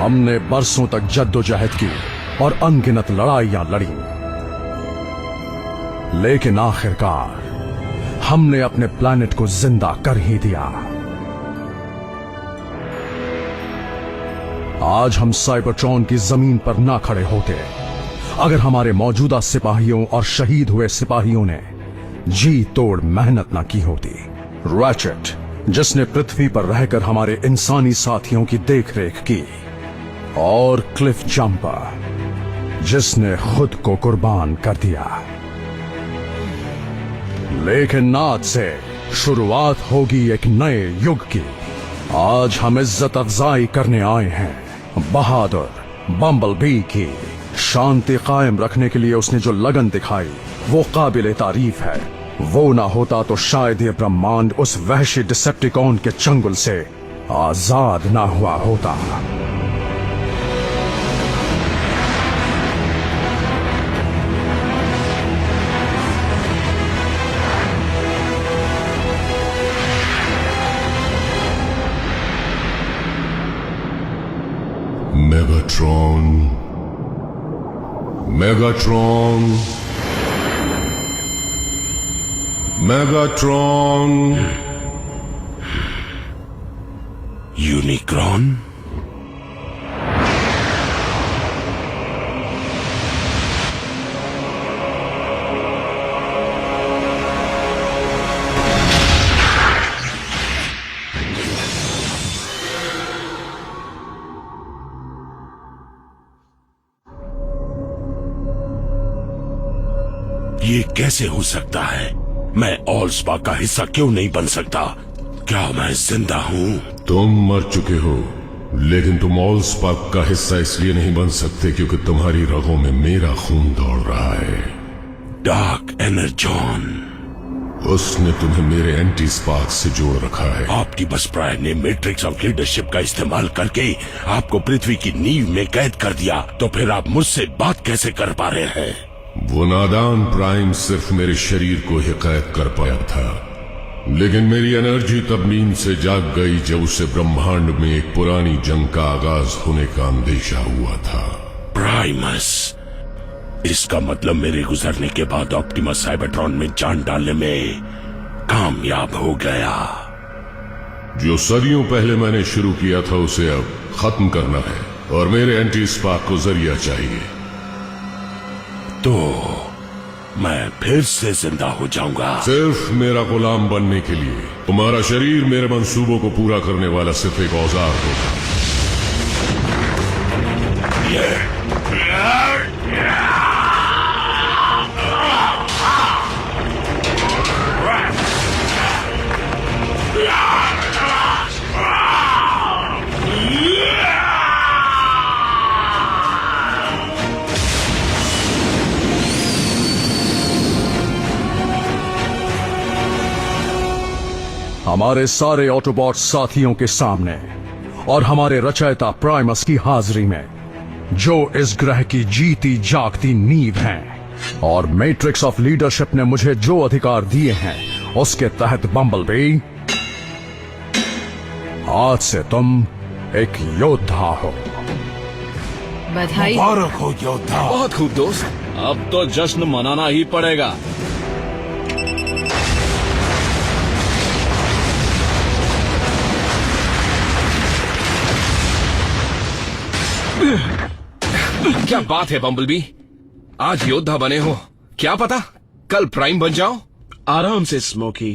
हमने बरसों तक जद्दोजहद की और अनगिनत लड़ाइयां लड़ी, लेकिन आखिरकार हमने अपने प्लैनेट को जिंदा कर ही दिया। आज हम साइबरट्रॉन की जमीन पर ना खड़े होते अगर हमारे मौजूदा सिपाहियों और शहीद हुए सिपाहियों ने जी तोड़ मेहनत ना की होती। रैचेट, जिसने पृथ्वी पर रहकर हमारे इंसानी साथियों की देखरेख की, और क्लिफ जंपर, जिसने खुद को कुर्बान कर दिया। लेकिन आज से शुरुआत होगी एक नए युग की। आज हम इज्जत अफजाई करने आए हैं बहादुर बम्बलबी की। शांति कायम रखने के लिए उसने जो लगन दिखाई वो काबिले तारीफ है। वो ना होता तो शायद ये ब्रह्मांड उस वहशी डिसेप्टिकॉन के चंगुल से आजाद ना हुआ होता। Megatron, Megatron, Megatron, Unicorn. ये कैसे हो सकता है? मैं ऑलस्पा का हिस्सा क्यों नहीं बन सकता? क्या मैं जिंदा हूँ? तुम मर चुके हो, लेकिन तुम ऑलस्पार्क का हिस्सा इसलिए नहीं बन सकते क्योंकि तुम्हारी रगों में मेरा खून दौड़ रहा है। डार्क एनर्जॉन, उसने तुम्हें मेरे एंटी स्पार्क से जोड़ रखा है। ऑप्टिमस प्राइम ने मैट्रिक्स ऑफ लीडरशिप का इस्तेमाल करके आपको पृथ्वी की नींव में कैद कर दिया, तो फिर आप मुझसे बात कैसे कर पा रहे हैं? वो नादान प्राइम सिर्फ मेरे शरीर को ही कैद कर पाया था, लेकिन मेरी एनर्जी तब नींद से जाग गई जब उसे ब्रह्मांड में एक पुरानी जंग का आगाज होने का अंदेशा हुआ था। प्राइमस, इसका मतलब मेरे गुजरने के बाद ऑप्टिमस साइबरट्रॉन में जान डालने में कामयाब हो गया। जो सदियों पहले मैंने शुरू किया था उसे अब खत्म करना है और मेरे एंटी स्पार्क को जरिया चाहिए। तो मैं फिर से जिंदा हो जाऊंगा। सिर्फ मेरा गुलाम बनने के लिए। तुम्हारा शरीर मेरे मंसूबों को पूरा करने वाला सिर्फ एक औजार होगा। हमारे सारे ऑटोबॉट साथियों के सामने और हमारे रचयिता प्राइमस की हाजिरी में, जो इस ग्रह की जीती जागती नींव हैं और मैट्रिक्स ऑफ लीडरशिप ने मुझे जो अधिकार दिए हैं उसके तहत बम्बलबी, आज से तुम एक योद्धा हो। बधाई। मुबारक हो योद्धा। बहुत खूब दोस्त, अब तो जश्न मनाना ही पड़ेगा। क्या बात है बम्बलबी, आज योद्धा बने हो। क्या पता कल प्राइम बन जाओ। आराम से स्मोकी,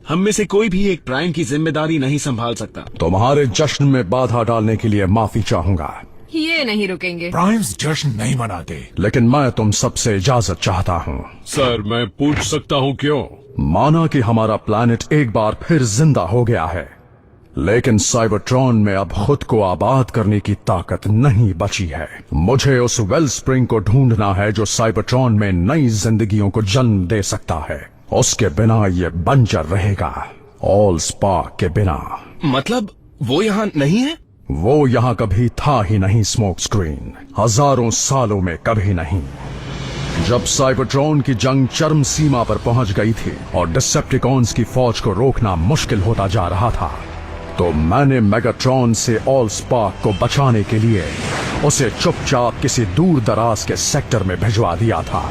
हम में से कोई भी एक प्राइम की जिम्मेदारी नहीं संभाल सकता। तुम्हारे जश्न में बाधा डालने के लिए माफी चाहूंगा। ये नहीं रुकेंगे। प्राइम्स जश्न नहीं मनाते। लेकिन मैं तुम सबसे इजाजत चाहता हूँ। सर, मैं पूछ सकता हूँ क्यों? माना कि हमारा प्लैनेट एक बार फिर जिंदा हो गया है, लेकिन साइबरट्रॉन में अब खुद को आबाद करने की ताकत नहीं बची है। मुझे उस वेल स्प्रिंग को ढूंढना है जो साइबरट्रॉन में नई जिंदगियों को जन्म दे सकता है। उसके बिना ये बंजर रहेगा, ऑल स्पार्क के बिना। मतलब वो यहाँ नहीं है? वो यहाँ कभी था ही नहीं स्मोक स्क्रीन, हजारों सालों में कभी नहीं। जब साइबरट्रॉन की जंग चरम सीमा पर पहुंच गई थी और डिसेप्टिकॉन्स की फौज को रोकना मुश्किल होता जा रहा था, तो मैंने मेगाट्रॉन से ऑल स्पार्क को बचाने के लिए उसे चुपचाप किसी दूर दराज के सेक्टर में भिजवा दिया था।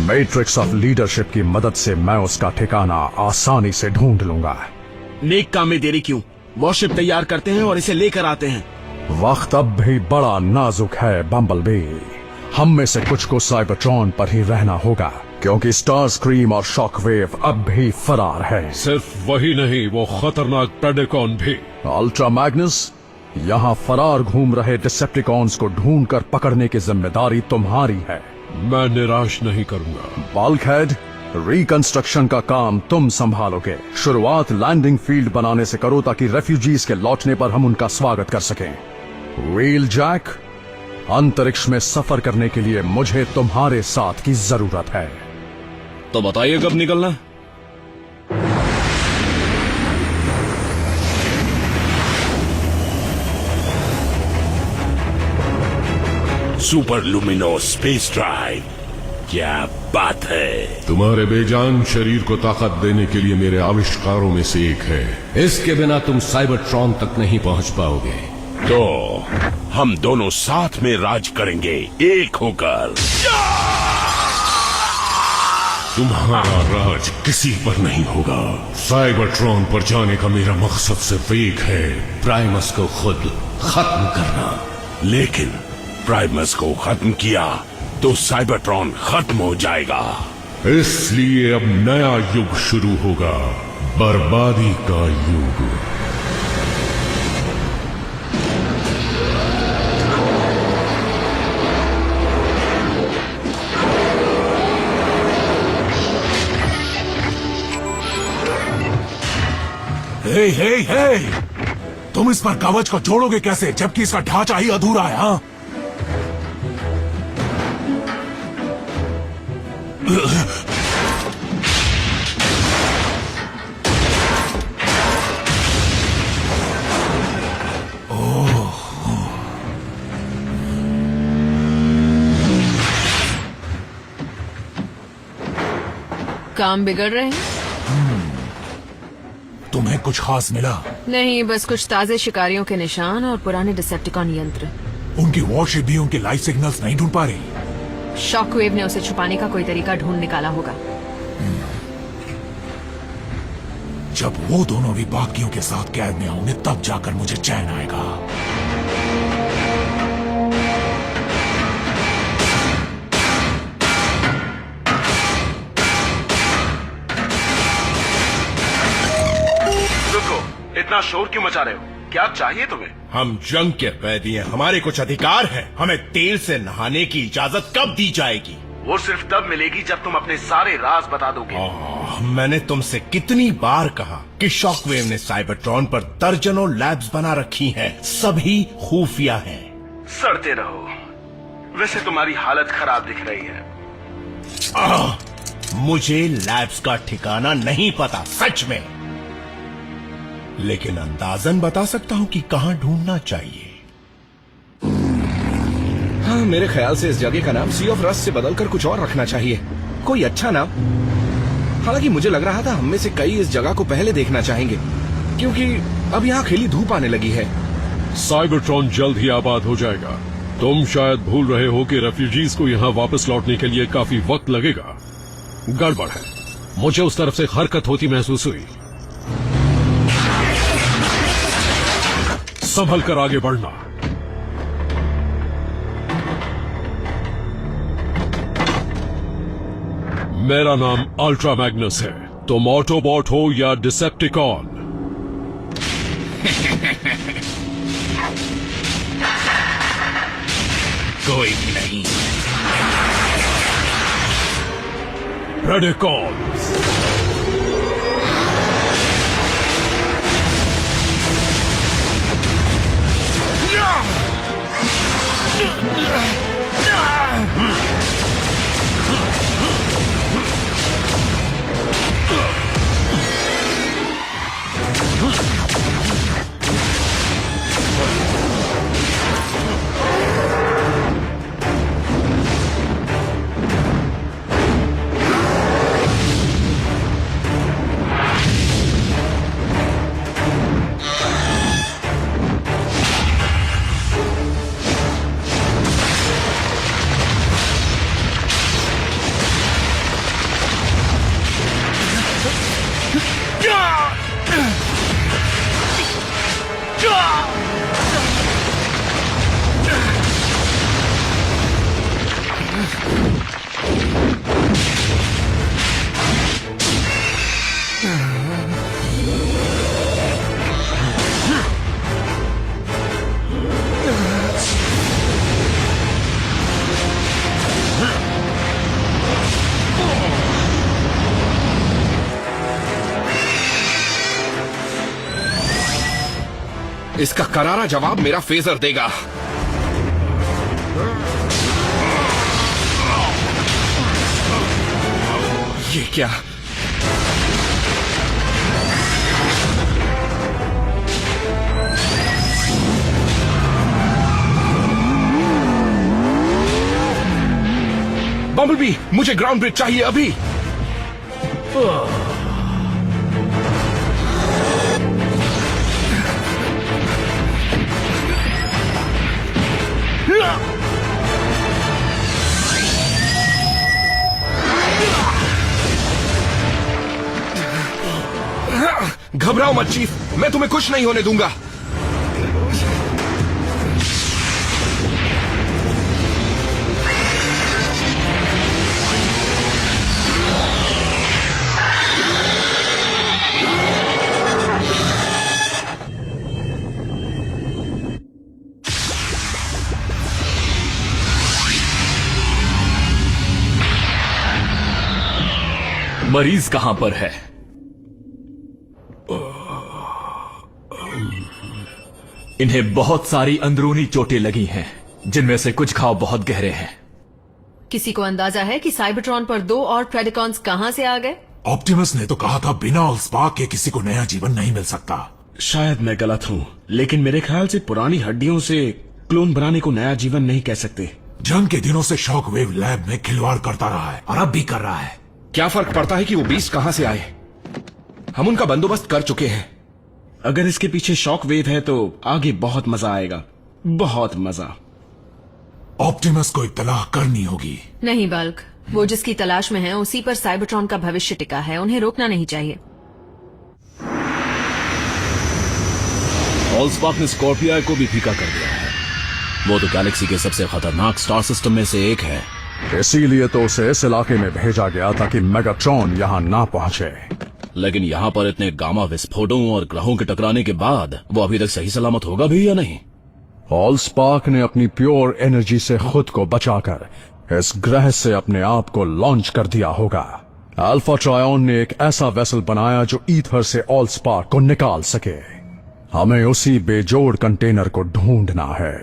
मैट्रिक्स ऑफ लीडरशिप की मदद से मैं उसका ठिकाना आसानी से ढूंढ लूंगा। नेक काम में देरी क्यों? वॉरशिप तैयार करते हैं और इसे लेकर आते हैं। वक्त अब भी बड़ा नाजुक है बम्बलबी। हम में से कुछ को साइबरट्रॉन पर ही रहना होगा, क्योंकि स्टार स्क्रीम और शॉकवेव अब भी फरार है। सिर्फ वही नहीं, वो खतरनाक प्रेडिकॉन भी। अल्ट्रा मैग्नस, यहाँ फरार घूम रहे डिसेप्टिकॉन्स को ढूंढकर पकड़ने की जिम्मेदारी तुम्हारी है। मैं निराश नहीं करूंगा। बल्कहेड, रिकंस्ट्रक्शन का काम तुम संभालोगे। शुरुआत लैंडिंग फील्ड बनाने से करो ताकि रेफ्यूजीज के लौटने पर हम उनका स्वागत कर सकें। व्हील जैक, अंतरिक्ष में सफर करने के लिए मुझे तुम्हारे साथ की जरूरत है। तो बताइए कब निकलना? सुपर लुमिनो स्पेस ड्राइव, क्या बात है। तुम्हारे बेजान शरीर को ताकत देने के लिए मेरे आविष्कारों में से एक है। इसके बिना तुम साइबरट्रॉन तक नहीं पहुंच पाओगे। तो हम दोनों साथ में राज करेंगे, एक होकर। तुम्हारा राज किसी पर नहीं होगा। साइबरट्रॉन पर जाने का मेरा मकसद सिर्फ एक है, प्राइमस को खुद खत्म करना। लेकिन प्राइमस को खत्म किया तो साइबरट्रॉन खत्म हो जाएगा। इसलिए अब नया युग शुरू होगा, बर्बादी का युग। हे हे हे, तुम इस पर कवच को जोड़ोगे कैसे जबकि इसका ढांचा ही अधूरा है? हाँ, काम बिगड़ रहे हैं? तुम्हें कुछ खास मिला? नहीं, बस कुछ ताजे शिकारियों के निशान और पुराने डिसेप्टिकॉन यंत्र। उनकी वॉरशिप भी उनके लाइफ सिग्नल्स नहीं ढूंढ पा रही। शॉकवेव ने उसे छुपाने का कोई तरीका ढूंढ निकाला होगा। जब वो दोनों भी बाकियों के साथ कैद में होंगे तब जाकर मुझे चैन आएगा। इतना शोर क्यों मचा रहे हो? क्या चाहिए तुम्हें? हम जंग के कैदी हैं, हमारे कुछ अधिकार हैं। हमें तेल से नहाने की इजाजत कब दी जाएगी? वो सिर्फ तब मिलेगी जब तुम अपने सारे राज बता दोगे। मैंने तुमसे कितनी बार कहा कि शॉकवेव ने साइबरट्रॉन पर दर्जनों लैब्स बना रखी हैं, सभी खुफिया हैं। सड़ते रहो। वैसे तुम्हारी हालत खराब दिख रही है। मुझे लैब्स का ठिकाना नहीं पता, सच में, लेकिन अंदाजन बता सकता हूं कि कहां ढूंढना चाहिए। हाँ, मेरे ख्याल से इस जगह का नाम सी ऑफ रस्ट से बदलकर कुछ और रखना चाहिए, कोई अच्छा नाम। हालांकि मुझे लग रहा था हम में से कई इस जगह को पहले देखना चाहेंगे, क्योंकि अब यहाँ खिली धूप आने लगी है। साइबरट्रॉन जल्द ही आबाद हो जाएगा। तुम शायद भूल रहे हो कि रेफ्यूजीज को यहाँ वापस लौटने के लिए काफी वक्त लगेगा। गड़बड़ है, मुझे उस तरफ से हरकत होती महसूस हुई। संभल कर आगे बढ़ना। मेरा नाम अल्ट्रा मैग्नस है। तुम ऑटोबॉट हो या डिसेप्टिकॉन? कोई भी नहीं। प्रेडिकॉन्स। इसका करारा जवाब मेरा फेजर देगा। ये क्या? बम्बलबी, मुझे ग्राउंड ब्रिज चाहिए अभी। घबराओ मत चीफ, मैं तुम्हें कुछ नहीं होने दूंगा। मरीज कहां पर है? इन्हें बहुत सारी अंदरूनी चोटें लगी हैं, जिनमें से कुछ घाव बहुत गहरे हैं। किसी को अंदाजा है कि साइबरट्रॉन पर 2 और प्रेडिकॉन्स कहां से आ गए? ऑप्टिमस ने तो कहा था बिना ऑलस्पार्क के किसी को नया जीवन नहीं मिल सकता। शायद मैं गलत हूँ, लेकिन मेरे ख्याल से पुरानी हड्डियों से क्लोन बनाने को नया जीवन नहीं कह सकते। जंग के दिनों से शॉकवेव लैब में खिलवाड़ करता रहा है और अब भी कर रहा है। क्या फर्क पड़ता है कि वो बीस्ट कहां से आए? हम उनका बंदोबस्त कर चुके हैं। अगर इसके पीछे शॉक वेव है तो आगे बहुत मजा आएगा, बहुत मजा। ऑप्टिमस को इत्तला करनी होगी। नहीं बल्क, वो जिसकी तलाश में है उसी पर साइबरट्रॉन का भविष्य टिका है। उन्हें रोकना नहीं चाहिए। ऑलस्पार्क ने स्कॉर्पिया को भी फीका कर दिया है। वो तो गैलेक्सी के सबसे खतरनाक स्टार सिस्टम में से एक है। इसीलिए तो उसे इस इलाके में भेजा गया ताकि मेगाट्रॉन यहाँ ना पहुँचे। लेकिन यहाँ पर इतने गामा विस्फोटों और ग्रहों के टकराने के बाद वो अभी तक सही सलामत होगा भी या नहीं? ऑलस्पार्क ने अपनी प्योर एनर्जी से खुद को बचाकर इस ग्रह से अपने आप को लॉन्च कर दिया होगा। अल्फा ट्रायन ने एक ऐसा वेसल बनाया जो ईथर से ऑलस्पार्क को निकाल सके। हमें उसी बेजोड़ कंटेनर को ढूंढना है।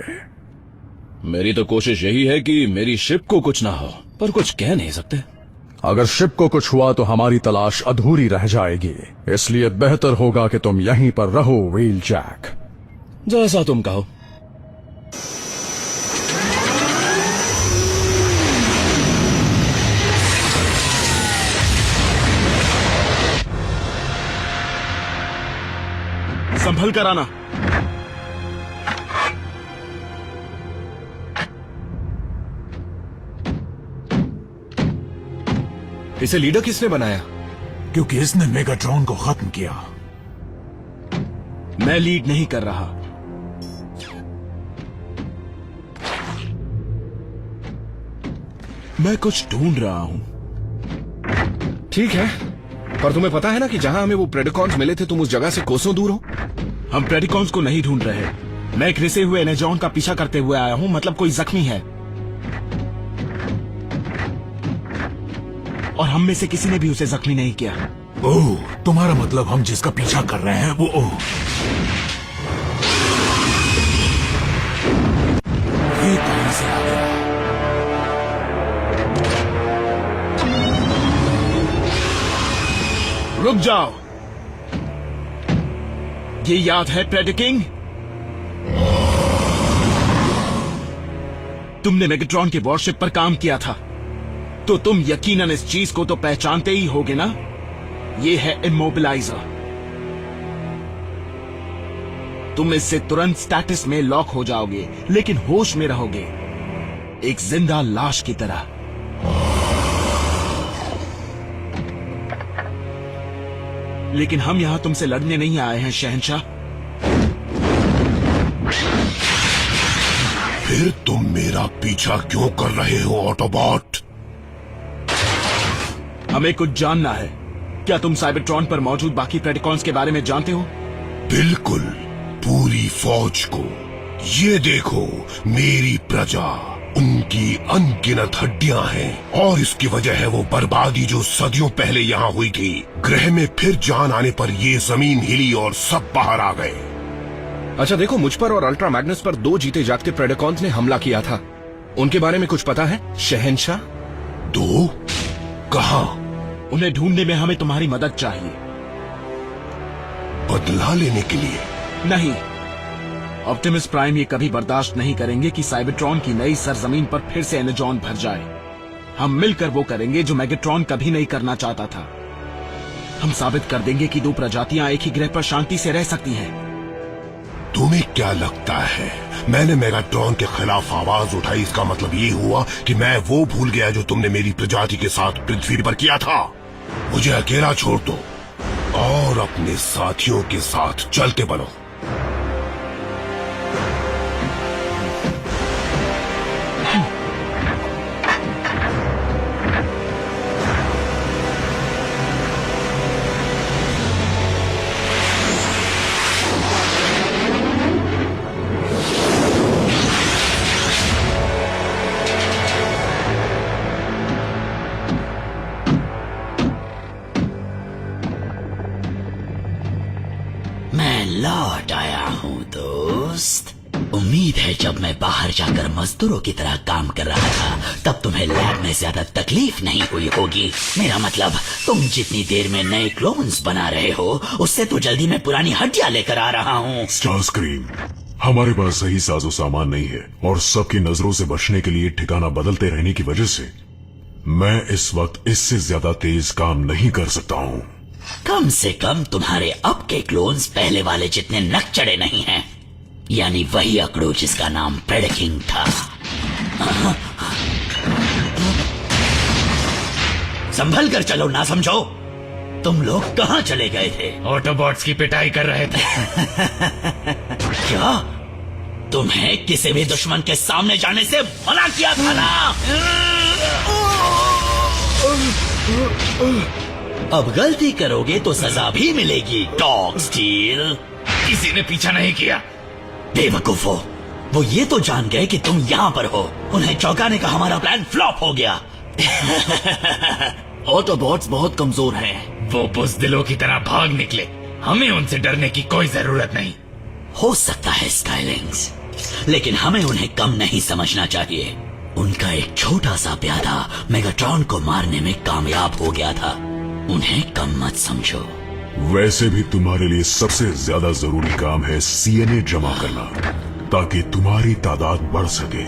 मेरी तो कोशिश यही है कि मेरी शिप को कुछ ना हो, पर कुछ कह नहीं सकते। अगर शिप को कुछ हुआ तो हमारी तलाश अधूरी रह जाएगी। इसलिए बेहतर होगा कि तुम यहीं पर रहो व्हील जैक। जैसा तुम कहो। संभल कर आना। इसे लीडर किसने बनाया? क्योंकि इसने मेगाट्रॉन को खत्म किया। मैं लीड नहीं कर रहा। मैं कुछ ढूंढ रहा हूं। ठीक है, पर तुम्हें पता है ना कि जहां हमें वो प्रेडिकॉन्स मिले थे तुम उस जगह से कोसों दूर हो। हम प्रेडिकॉन्स को नहीं ढूंढ रहे। मैं एक रिसे हुए एनर्जॉन का पीछा करते हुए आया हूं, मतलब कोई जख्मी है। और हम में से किसी ने भी उसे जख्मी नहीं किया। ओह, तुम्हारा मतलब हम जिसका पीछा कर रहे हैं वो ये कहां से आ गया? रुक जाओ। ये याद है प्रेडिकिंग? तुमने मेगाट्रॉन के वॉरशिप पर काम किया था, तो तुम यकीनन इस चीज को तो पहचानते ही होगे ना। ये है इमोबिलाइजर। तुम इससे तुरंत स्टेटस में लॉक हो जाओगे, लेकिन होश में रहोगे, एक जिंदा लाश की तरह। लेकिन हम यहां तुमसे लड़ने नहीं आए हैं शहंशाह। फिर तुम मेरा पीछा क्यों कर रहे हो ऑटोबॉट? हमें कुछ जानना है। क्या तुम साइबरट्रॉन पर मौजूद बाकी प्रेडिकॉन्स के बारे में जानते हो? बिल्कुल, पूरी फौज को। ये देखो, मेरी प्रजा, उनकी अनगिनत हड्डियां हैं और इसकी वजह है वो बर्बादी जो सदियों पहले यहाँ हुई थी। ग्रह में फिर जान आने पर ये जमीन हिली और सब बाहर आ गए। अच्छा देखो, मुझ पर और अल्ट्रा मैग्नस पर 2 जीते जागते प्रेडेकॉन्स ने हमला किया था। उनके बारे में कुछ पता है शहंशाह? 2? कहाँ? उन्हें ढूंढने में हमें तुम्हारी मदद चाहिए। बदला लेने के लिए? नहीं, ऑप्टिमस प्राइम ये कभी बर्दाश्त नहीं करेंगे कि साइबरट्रॉन की नई सरजमीन पर फिर से एनर्जॉन भर जाए। हम मिलकर वो करेंगे जो मैगेट्रॉन कभी नहीं करना चाहता था। हम साबित कर देंगे कि 2 प्रजातियां एक ही ग्रह पर शांति से रह सकती हैं। तुम्हें क्या लगता है मैंने मेगाट्रॉन के खिलाफ आवाज उठाई, इसका मतलब ये हुआ कि मैं वो भूल गया जो तुमने मेरी प्रजाति के साथ पृथ्वी पर किया था? मुझे अकेला छोड़ दो और अपने साथियों के साथ चलते बनो। लौट आया हूँ दोस्त। उम्मीद है जब मैं बाहर जाकर मजदूरों की तरह काम कर रहा था तब तुम्हें लैब में ज्यादा तकलीफ नहीं हुई होगी। मेरा मतलब तुम जितनी देर में नए क्लोन्स बना रहे हो उससे तो जल्दी मैं पुरानी हड्डियां लेकर आ रहा हूँ। स्टारस्क्रीम, हमारे पास सही साजो सामान नहीं है और सबकी नजरों से बचने के लिए ठिकाना बदलते रहने की वजह से मैं इस वक्त इससे ज्यादा तेज काम नहीं कर सकता हूँ। कम से कम तुम्हारे अब के क्लोन्स पहले वाले जितने नकचड़े नहीं हैं, यानी वही अकड़ू जिसका नाम प्रेडकिंग था। संभल कर चलो, ना समझो। तुम लोग कहाँ चले गए थे? ऑटोबॉट्स की पिटाई कर रहे थे। क्या तुम्हें किसी भी दुश्मन के सामने जाने से मना किया था ना? अब गलती करोगे तो सजा भी मिलेगी। Dog steel. किसी ने पीछा नहीं किया। बेवकूफो, वो ये तो जान गए कि तुम यहाँ पर हो। उन्हें चौंकाने का हमारा प्लान फ्लॉप हो गया। ऑटोबॉट्स बहुत कमजोर हैं। वो बुज़दिलों की तरह भाग निकले। हमें उनसे डरने की कोई जरूरत नहीं। हो सकता है स्काईलिंग्स, लेकिन हमें उन्हें कम नहीं समझना चाहिए। उनका एक छोटा सा प्यादा मेगाट्रॉन को मारने में कामयाब हो गया था। उन्हें कम मत समझो। वैसे भी तुम्हारे लिए सबसे ज्यादा जरूरी काम है सीएनए जमा करना ताकि तुम्हारी तादाद बढ़ सके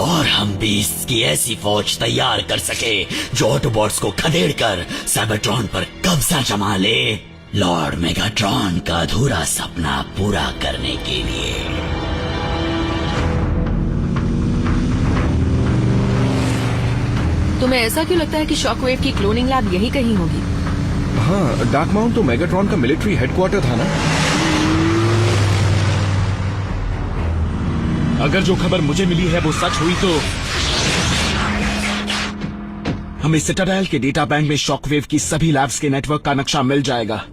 और हम बीस्ट की ऐसी फौज तैयार कर सके जो ऑटोबॉट्स को खदेड़कर साइबरट्रॉन पर कब्जा जमा ले, लॉर्ड मेगाट्रॉन का अधूरा सपना पूरा करने के लिए। तुम्हें ऐसा क्यों लगता है कि शॉकवेव की क्लोनिंग लैब यही कहीं होगी? हाँ, डार्क माउंट तो मेगाट्रॉन का मिलिट्री हेडक्वार्टर था ना। अगर जो खबर मुझे मिली है वो सच हुई तो हमें सिटाडेल के डेटा बैंक में शॉकवेव की सभी लैब्स के नेटवर्क का नक्शा मिल जाएगा।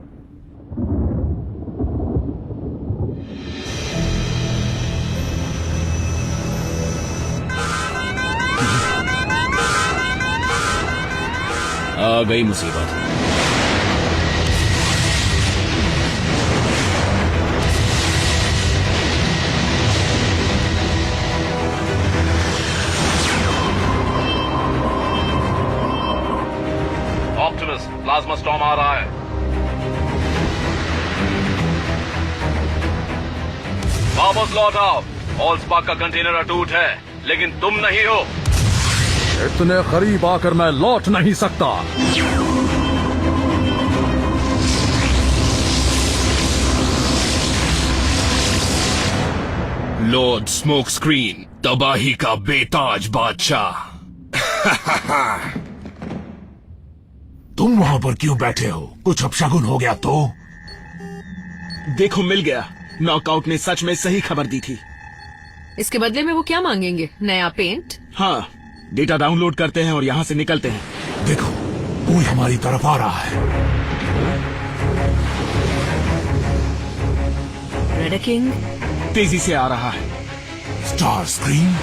आ गई मुसीबत। ऑप्टिमस, प्लाज्मा स्टॉर्म आ रहा है। वापस लौट आओ। ऑल स्पार्क का कंटेनर अटूट है, लेकिन तुम नहीं हो। इतने करीब आकर मैं लौट नहीं सकता। लॉर्ड स्मोक स्क्रीन, तबाही का बेताज बादशाह। तुम वहां पर क्यों बैठे हो? कुछ अपशगुन हो गया तो? देखो, मिल गया। नॉकआउट ने सच में सही खबर दी थी। इसके बदले में वो क्या मांगेंगे? नया पेंट? हाँ, डेटा डाउनलोड करते हैं और यहाँ से निकलते हैं। देखो, कोई हमारी तरफ आ रहा है। प्रेडकिंग तेजी से आ रहा है। स्टारस्क्रीम,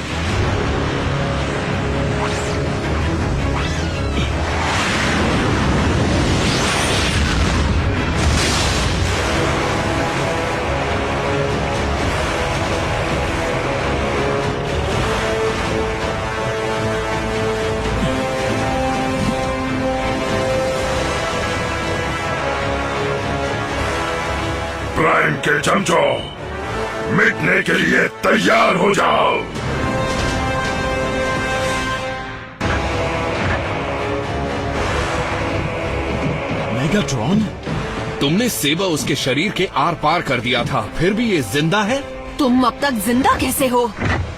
के चमचों, मिटने के लिए तैयार हो जाओ। मेगाट्रॉन, तुमने सेबा उसके शरीर के आर पार कर दिया था, फिर भी ये जिंदा है? तुम अब तक जिंदा कैसे हो?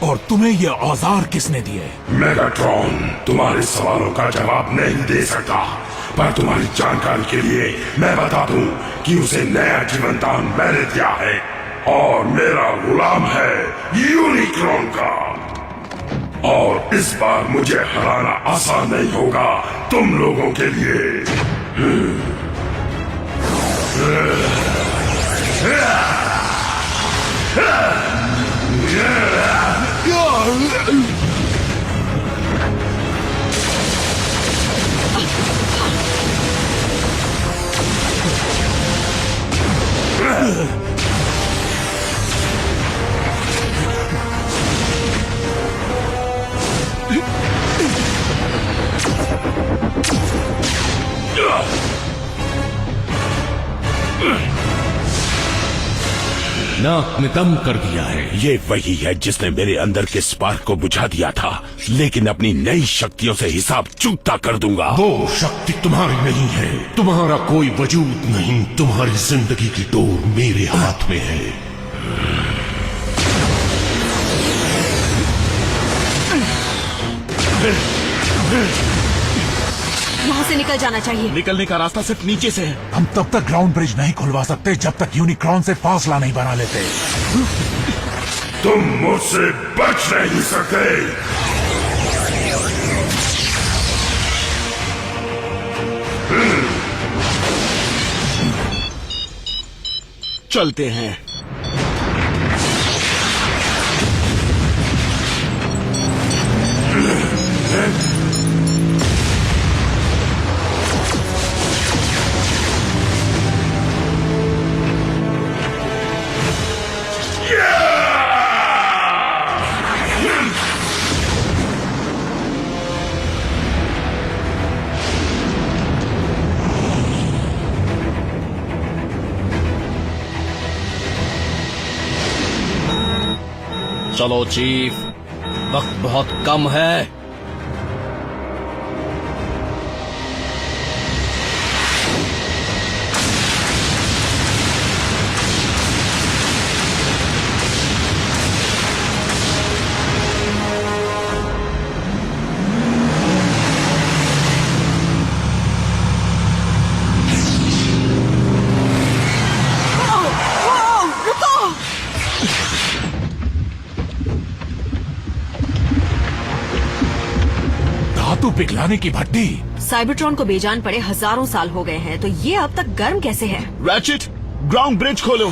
और तुम्हें ये औजार किसने दिए? मेगाट्रॉन तुम्हारे सवालों का जवाब नहीं दे सकता, पर तुम्हारी जानकारी के लिए मैं बता दूं कि उसे नया जीवन दान मैंने दिया है और मेरा गुलाम है यूनिक्रॉन का। और इस बार मुझे हराना आसान नहीं होगा तुम लोगों के लिए। नाक में दम कर दिया है। ये वही है जिसने मेरे अंदर के स्पार्क को बुझा दिया था, लेकिन अपनी नई शक्तियों से हिसाब चुकता कर दूंगा। वो शक्ति तुम्हारी नहीं है, तुम्हारा कोई वजूद नहीं, तुम्हारी जिंदगी की डोर मेरे हाथ में है। यहाँ से निकल जाना चाहिए। निकलने का रास्ता सिर्फ नीचे से है। हम तब तक ग्राउंड ब्रिज नहीं खुलवा सकते जब तक यूनिक्रॉन से फासला नहीं बना लेते। तुम मुझसे बच नहीं सकते। चलते हैं। चलो चीफ, वक्त बहुत कम है। धातु पिघलाने की भट्टी। साइबरट्रॉन को बेजान पड़े हजारों साल हो गए हैं, तो ये अब तक गर्म कैसे है? रैचेट, ग्राउंड ब्रिज खोलो।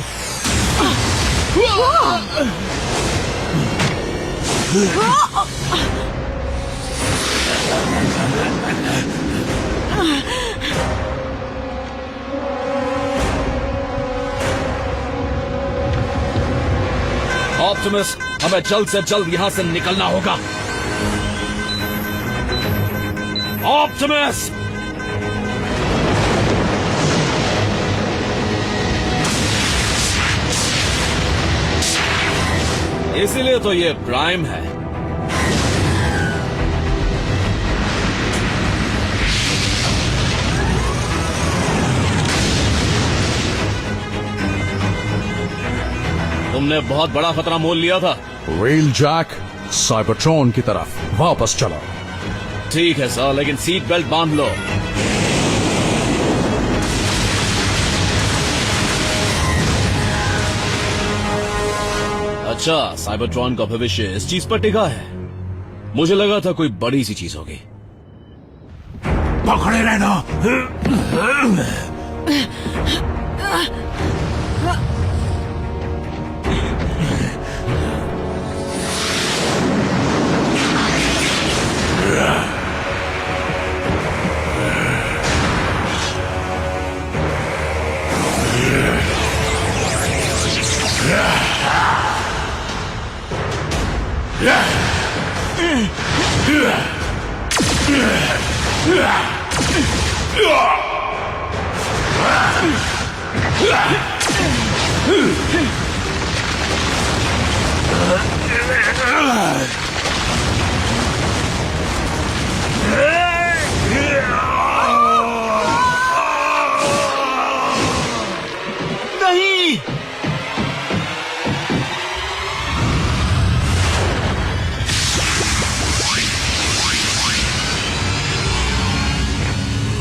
ऑप्टिमस, हमें जल्द से जल्द यहाँ से निकलना होगा। ऑप्टिमस! इसीलिए तो ये प्राइम है। तुमने बहुत बड़ा खतरा मोल लिया था। व्हील जैक, साइबरट्रॉन की तरफ वापस चलो। ठीक है सर, लेकिन सीट बेल्ट बांध लो। अच्छा, साइबरट्रॉन का भविष्य इस चीज पर टिका है। मुझे लगा था कोई बड़ी सी चीज होगी। पकड़े रहना। Yeah! नहीं।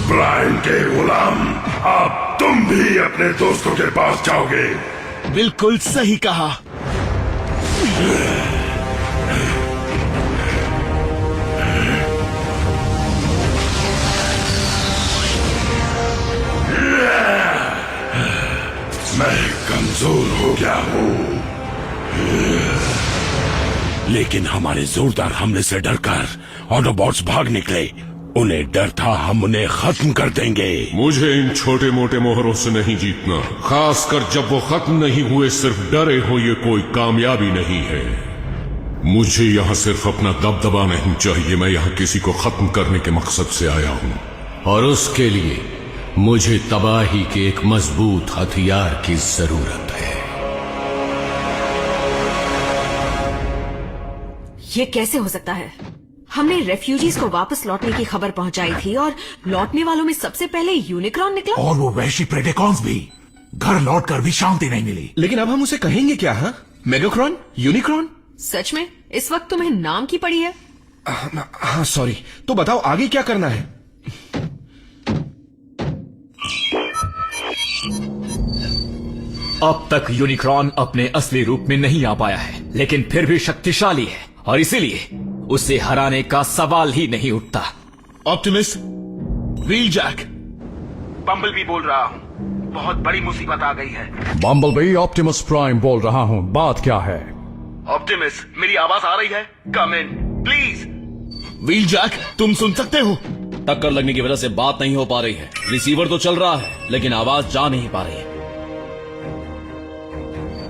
प्राइम के गुलाम, अब तुम भी अपने दोस्तों के पास जाओगे। बिल्कुल सही कहा। मैं कमजोर हो गया हूँ, लेकिन हमारे जोरदार हमले से डरकर ऑटोबॉट्स भाग निकले। उन्हें डर था हम उन्हें खत्म कर देंगे। मुझे इन छोटे मोटे मोहरों से नहीं जीतना, खासकर जब वो खत्म नहीं हुए। सिर्फ डरे हो ये कोई कामयाबी नहीं है। मुझे यहाँ सिर्फ अपना दबदबा नहीं चाहिए, मैं यहाँ किसी को खत्म करने के मकसद से आया हूँ। और उसके लिए मुझे तबाही के एक मजबूत हथियार की जरूरत है। ये कैसे हो सकता है? हमने रेफ्यूजीज को वापस लौटने की खबर पहुंचाई थी और लौटने वालों में सबसे पहले यूनिक्रॉन निकला। और वो वैशी प्रेडेकॉन्स भी। घर लौटकर भी शांति नहीं मिली। लेकिन अब हम उसे कहेंगे क्या? हाँ, मेगाक्रॉन, यूनिक्रॉन। सच में इस वक्त तुम्हें नाम की पड़ी है? हाँ सॉरी। तो बताओ आगे क्या करना है? अब तक यूनिक्रॉन अपने असली रूप में नहीं आ पाया है, लेकिन फिर भी शक्तिशाली है और इसीलिए उसे हराने का सवाल ही नहीं उठता। ऑप्टिमिस्ट, व्हील जैक, बम्बलबी बोल रहा हूँ। बहुत बड़ी मुसीबत आ गई है। बम्बलबी, ऑप्टिमस प्राइम बोल रहा हूँ। बात क्या है? ऑप्टिमिस्ट, मेरी आवाज आ रही है? कम इन प्लीज। व्हील जैक, तुम सुन सकते हो? टक्कर लगने की वजह से बात नहीं हो पा रही है। रिसीवर तो चल रहा है लेकिन आवाज जा नहीं पा रही है।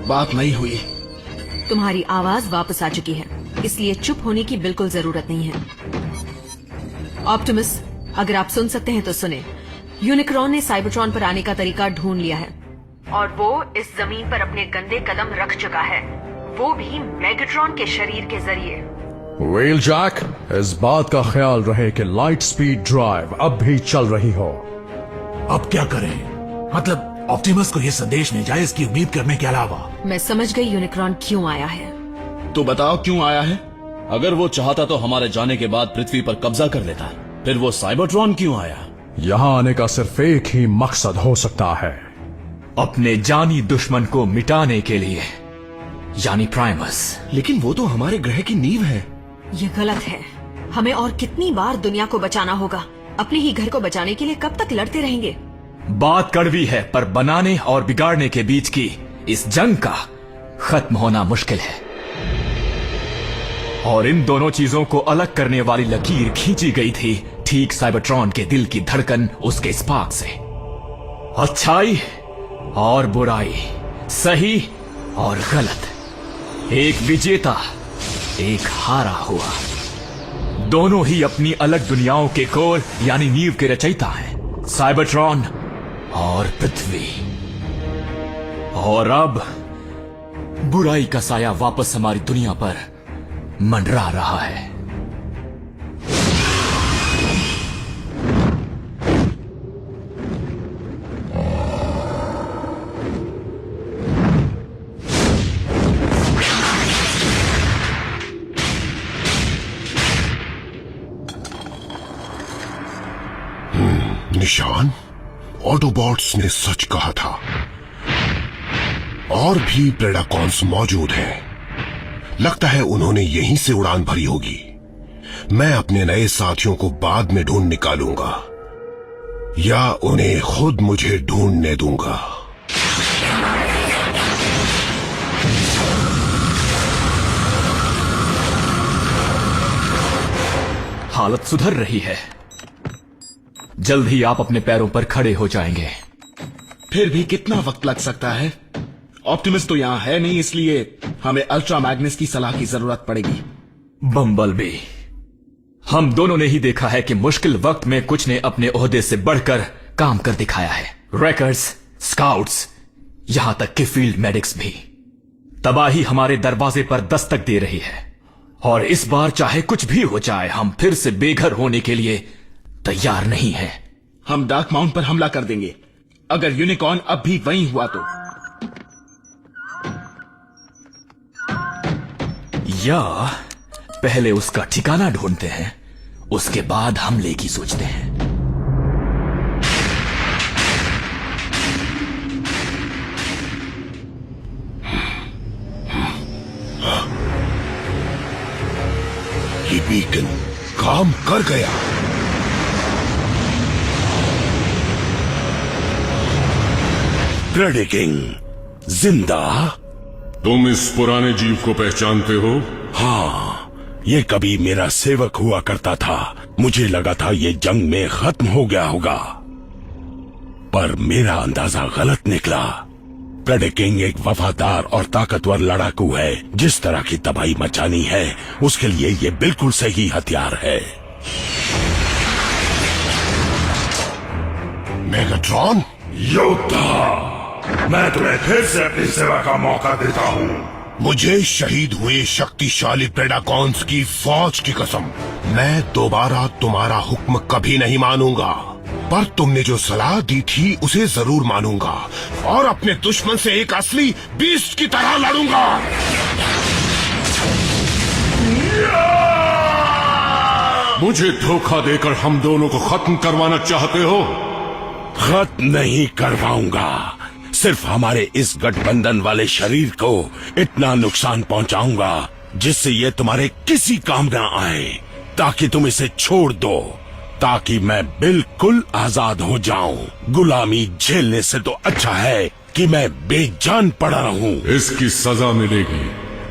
बात नहीं हुई। तुम्हारी आवाज वापस आ चुकी है, इसलिए चुप होने की बिल्कुल जरूरत नहीं है। ऑप्टिमस, अगर आप सुन सकते हैं तो सुने। यूनिक्रॉन ने साइबरट्रॉन पर आने का तरीका ढूंढ लिया है और वो इस जमीन पर अपने गंदे कदम रख चुका है, वो भी मेगाट्रॉन के शरीर के जरिए। व्हील जैक, इस बात का ख्याल रहे कि लाइट स्पीड ड्राइव अब भी चल रही हो। अब क्या करें? मतलब ऑप्टिमस को यह संदेश नहीं जाए, इसकी उम्मीद करने के अलावा। मैं समझ गई यूनिक्रॉन क्यों आया है। तो बताओ क्यों आया है? अगर वो चाहता तो हमारे जाने के बाद पृथ्वी पर कब्जा कर लेता, फिर वो साइबरट्रॉन क्यों आया? यहाँ आने का सिर्फ एक ही मकसद हो सकता है, अपने जानी दुश्मन को मिटाने के लिए, यानी प्राइमस। लेकिन वो तो हमारे ग्रह की नींव है। ये गलत है। हमें और कितनी बार दुनिया को बचाना होगा? अपने ही घर को बचाने के लिए कब तक लड़ते रहेंगे? बात कड़वी है, पर बनाने और बिगाड़ने के बीच की इस जंग का खत्म होना मुश्किल है। और इन दोनों चीजों को अलग करने वाली लकीर खींची गई थी ठीक साइबरट्रॉन के दिल की धड़कन, उसके स्पार्क से। अच्छाई और बुराई, सही और गलत, एक विजेता एक हारा हुआ। दोनों ही अपनी अलग दुनियाओं के कोर यानी नींव के रचयिता हैं, साइबरट्रॉन और पृथ्वी। और अब बुराई का साया वापस हमारी दुनिया पर मंडरा रहा है। निशान, ऑटोबॉट्स ने सच कहा था। और भी प्रेडाकॉन्स मौजूद हैं। लगता है उन्होंने यहीं से उड़ान भरी होगी। मैं अपने नए साथियों को बाद में ढूंढ निकालूंगा या उन्हें खुद मुझे ढूंढने दूंगा। हालत सुधर रही है, जल्द ही आप अपने पैरों पर खड़े हो जाएंगे। फिर भी कितना वक्त लग सकता है? ऑप्टिमिस्ट तो यहाँ है नहीं, इसलिए हमें अल्ट्रा मैग्नस की सलाह की जरूरत पड़ेगी। बम्बलबी, हम दोनों ने ही देखा है कि मुश्किल वक्त में कुछ ने अपने ओहदे से बढ़कर काम कर दिखाया है। रैकर्स, स्काउट्स, यहां तक कि फील्ड मेडिक्स भी। तबाही हमारे दरवाजे पर दस्तक दे रही है और इस बार चाहे कुछ भी हो जाए हम फिर से बेघर होने के लिए तैयार नहीं हैं। हम डार्क माउंट पर हमला कर देंगे अगर यूनिकॉर्न अब भी वहीं हुआ तो। या पहले उसका ठिकाना ढूंढते हैं, उसके बाद हमले की सोचते हैं। ये बीकन काम कर गया। प्रेडिकिंग जिंदा। तुम इस पुराने जीव को पहचानते हो? हाँ, ये कभी मेरा सेवक हुआ करता था। मुझे लगा था ये जंग में खत्म हो गया होगा, पर मेरा अंदाजा गलत निकला। प्रेडिकिंग एक वफादार और ताकतवर लड़ाकू है। जिस तरह की तबाही मचानी है उसके लिए ये बिल्कुल सही हथियार है। मेगाट्रॉन, योद्धा, मैं तुम्हें फिर से अपनी सेवा का मौका देता हूँ। मुझे शहीद हुए शक्तिशाली प्रेडाकॉन्स की फौज की कसम, मैं दोबारा तुम्हारा हुक्म कभी नहीं मानूंगा, पर तुमने जो सलाह दी थी उसे जरूर मानूंगा और अपने दुश्मन से एक असली बीस्ट की तरह लड़ूंगा। मुझे धोखा देकर हम दोनों को खत्म करवाना चाहते हो? खत्म नहीं करवाऊंगा, सिर्फ हमारे इस गठबंधन वाले शरीर को इतना नुकसान पहुंचाऊंगा जिससे ये तुम्हारे किसी काम ना आए, ताकि तुम इसे छोड़ दो, ताकि मैं बिल्कुल आजाद हो जाऊं। गुलामी झेलने से तो अच्छा है कि मैं बेजान पड़ा रहूं। इसकी सजा मिलेगी।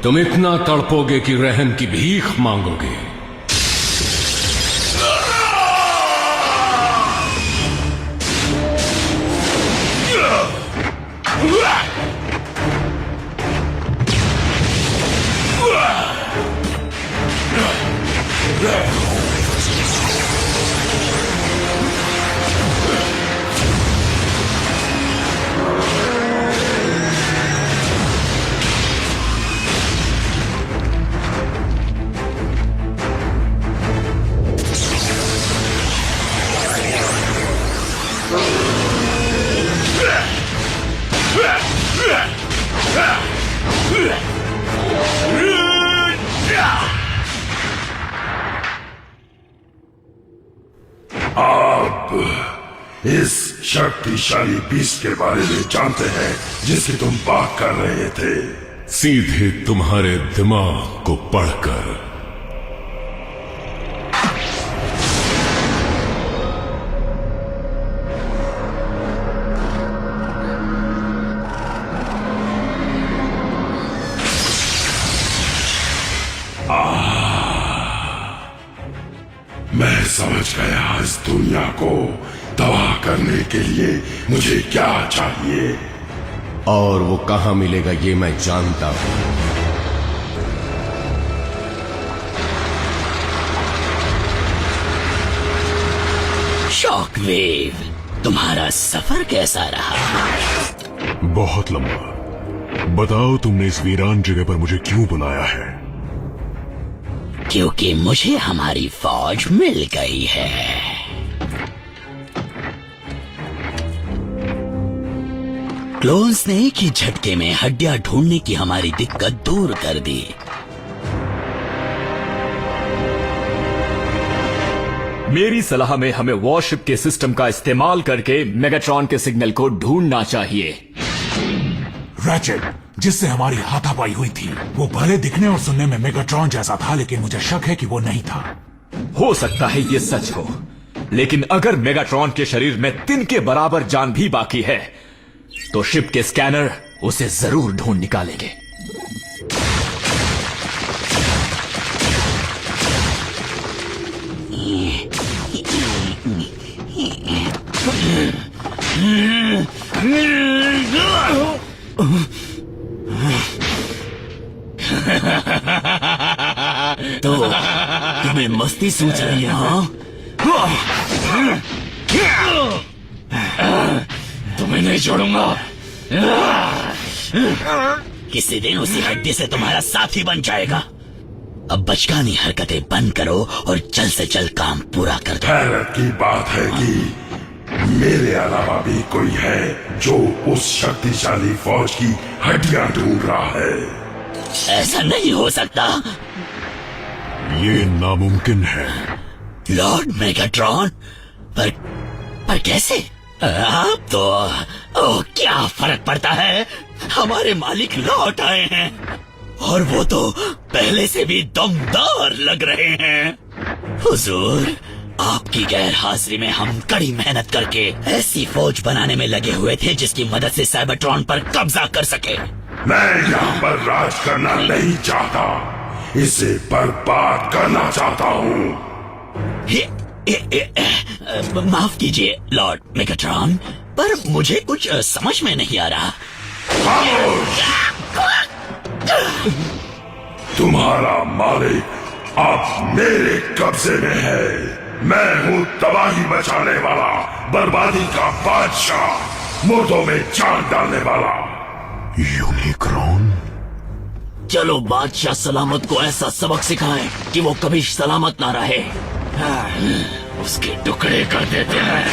तुम इतना तड़पोगे कि रहम की भीख मांगोगे। आप इस शक्तिशाली बीस्ट के बारे में जानते हैं जिसकी तुम बात कर रहे थे? सीधे तुम्हारे दिमाग को पढ़कर। मैं समझ गया इस दुनिया को तबाह करने के लिए मुझे क्या चाहिए, और वो कहां मिलेगा ये मैं जानता हूं। शॉकवेव, तुम्हारा सफर कैसा रहा? बहुत लंबा। बताओ तुमने इस वीरान जगह पर मुझे क्यों बुलाया है? क्योंकि मुझे हमारी फौज मिल गई है। क्लोन्स ने एक ही झटके में हड्डियां ढूंढने की हमारी दिक्कत दूर कर दी। मेरी सलाह में हमें वॉरशिप के सिस्टम का इस्तेमाल करके मेगाट्रॉन के सिग्नल को ढूंढना चाहिए। रैचेट, जिससे हमारी हाथापाई हुई थी, वो भले दिखने और सुनने में मेगाट्रॉन जैसा था, लेकिन मुझे शक है कि वो नहीं था। हो सकता है ये सच हो, लेकिन अगर मेगाट्रॉन के शरीर में तिन के बराबर जान भी बाकी है तो शिप के स्कैनर उसे जरूर ढूंढ निकालेंगे। तो तुम्हें मस्ती सूझ रही है? हाँ, तुम्हें नहीं छोड़ूंगा। किसी दिन उसी हड्डी से तुम्हारा साथी बन जाएगा। अब बचकानी हरकतें बंद करो और जल्द से जल्द काम पूरा कर दो। हैरत की बात है कि मेरे अलावा भी कोई है जो उस शक्तिशाली फौज की हड्डियां ढूंढ रहा है। ऐसा नहीं हो सकता। ये नामुमकिन है। लॉर्ड मेगाट्रॉन, पर कैसे? आप तो क्या फर्क पड़ता है, हमारे मालिक लौट आए हैं और वो तो पहले से भी दमदार लग रहे हैं। हुजूर, आपकी गैर हाजिरी में हम कड़ी मेहनत करके ऐसी फौज बनाने में लगे हुए थे जिसकी मदद से साइबरट्रॉन पर कब्जा कर सके। मैं यहाँ पर राज करना नहीं चाहता, इसे बर्बाद करना चाहता हूँ। माफ कीजिए लॉर्ड मेगाट्रॉन, पर मुझे कुछ समझ में नहीं आ रहा। तुम्हारा मालिक अब मेरे कब्जे में है। मैं हूँ तबाही बचाने वाला, बर्बादी का बादशाह, मुर्दों में जान डालने वाला। यूनिक्रॉन? चलो बादशाह सलामत को ऐसा सबक सिखाएं कि वो कभी सलामत ना रहे। उसके टुकड़े कर देते हैं।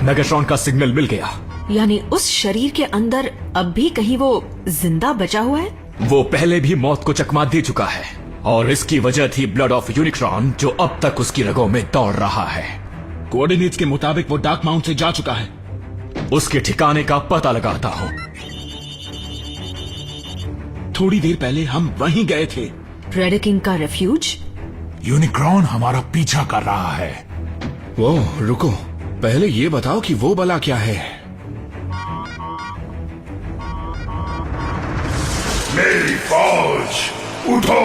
मेगाट्रॉन का सिग्नल मिल गया। यानी उस शरीर के अंदर अब भी कहीं वो जिंदा बचा हुआ है? वो पहले भी मौत को चकमा दे चुका है और इसकी वजह थी ब्लड ऑफ यूनिक्रॉन जो अब तक उसकी रगों में दौड़ रहा है। कोऑर्डिनेट्स के मुताबिक वो डार्क माउंट से जा चुका है। उसके ठिकाने का पता लगाता हूँ। थोड़ी देर पहले हम वहीं गए थे। प्रेडेकिंग का रेफ्यूज? यूनिक्रॉन हमारा पीछा कर रहा है। वो रुको, पहले ये बताओ कि वो बला क्या है। मेरी फौज, उठो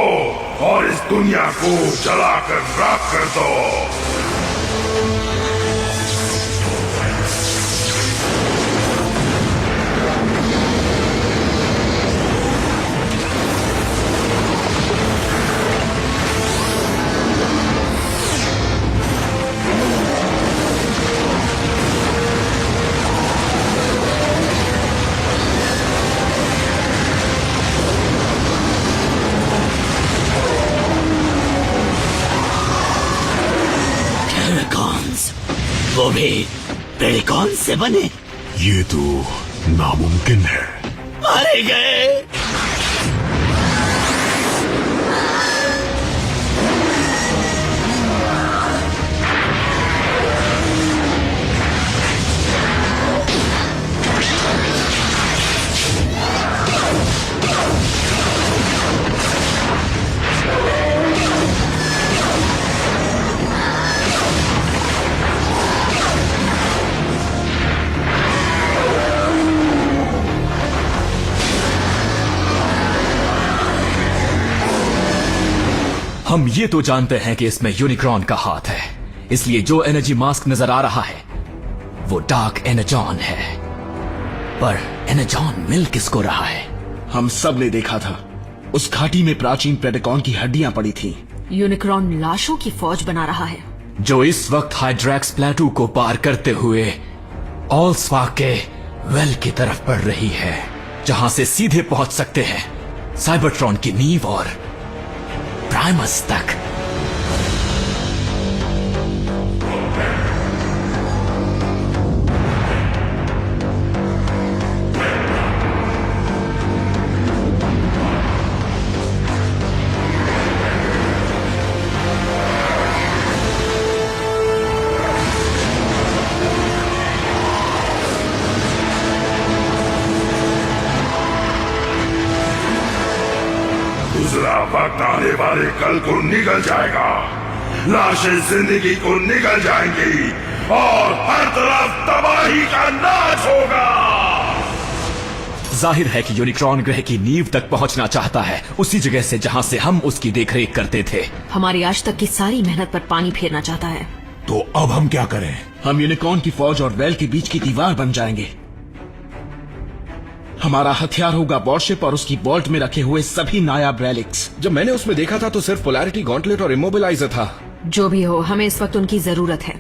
और इस दुनिया को जलाकर राख कर दो। वो भी पेरिकॉन से बने? ये तो नामुमकिन है। मारे गए। हम ये तो जानते हैं कि इसमें यूनिक्रॉन का हाथ है, इसलिए जो एनर्जी मास्क नजर आ रहा है वो डार्क एनर्जॉन है। पर एनर्जॉन मिल किसको रहा है? हम सब ने देखा था, उस घाटी में प्राचीन प्रेडेकॉन की हड्डियां पड़ी थी। यूनिक्रॉन लाशों की फौज बना रहा है जो इस वक्त हाइड्रैक्स प्लेटू को पार करते हुए ऑल्सफाक के वेल की तरफ बढ़ रही है, जहां से सीधे पहुंच सकते हैं साइबरट्रॉन की नींव और प्राइमस तक। वक्त आने वाले कल को निकल जाएगा, लाशें जिंदगी को निकल जाएंगी और हर तरफ तबाही का नाच होगा। जाहिर है कि यूनिक्रॉन ग्रह की नींव तक पहुंचना चाहता है, उसी जगह से जहां से हम उसकी देखरेख करते थे। हमारी आज तक की सारी मेहनत पर पानी फेरना चाहता है। तो अब हम क्या करें? हम यूनिकॉर्न की फौज और वेल के बीच की दीवार बन जाएंगे। हमारा हथियार होगा वॉरशिप और उसकी वॉल्ट में रखे हुए सभी नायाब रेलिक्स। जब मैंने उसमें देखा था तो सिर्फ पोलैरिटी गॉन्टलेट और इमोबिलाइजर था। जो भी हो, हमें इस वक्त उनकी जरूरत है।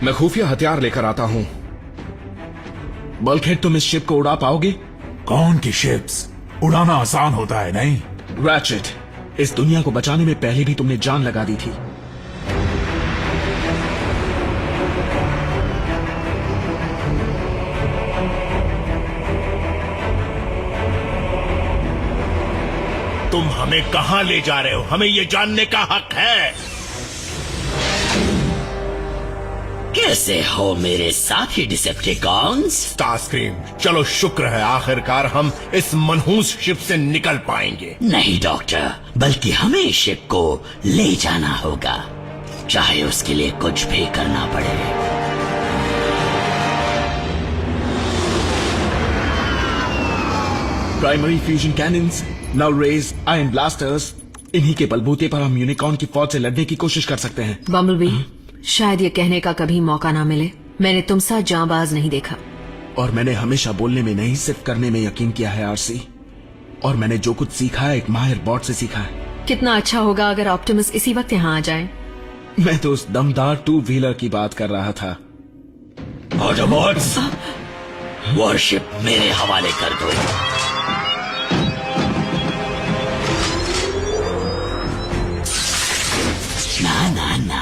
मैं खुफिया हथियार लेकर आता हूँ। बल्कहेड, तुम इस शिप को उड़ा पाओगे? कौन की शिप्स? उड़ाना आसान होता है नहीं? रैचेट, इस दुनिया को बचाने में पहले भी तुमने जान लगा दी थी। तुम हमें कहां ले जा रहे हो? हमें ये जानने का हक है। कैसे हो मेरे साथी डिसेप्टिकॉन्स? स्टारस्क्रीम, चलो शुक्र है आखिरकार हम इस मनहूस शिप से निकल पाएंगे। नहीं डॉक्टर, बल्कि हमें इस शिप को ले जाना होगा, चाहे उसके लिए कुछ भी करना पड़े। Primary fusion cannons, now rays, iron blasters, इन्हीं के बलबूते पर हम यूनिकॉर्न की फौज से लड़ने की कोशिश कर सकते हैं। बम्बलबी, शायद ये कहने का कभी मौका ना मिले, मैंने तुम सा जांबाज नहीं देखा। और मैंने हमेशा बोलने में नहीं, सिर्फ करने में यकीन किया है आरसी। और मैंने जो कुछ सीखा है एक माहिर बॉट से सीखा है। कितना अच्छा होगा अगर ऑप्टिमस इसी वक्त यहाँ आ जाए। मैं तो उस दमदार 2 व्हीलर की बात कर रहा था। ऑटोबॉट्स, वॉरशिप मेरे हवाले कर दो। ना ना ना,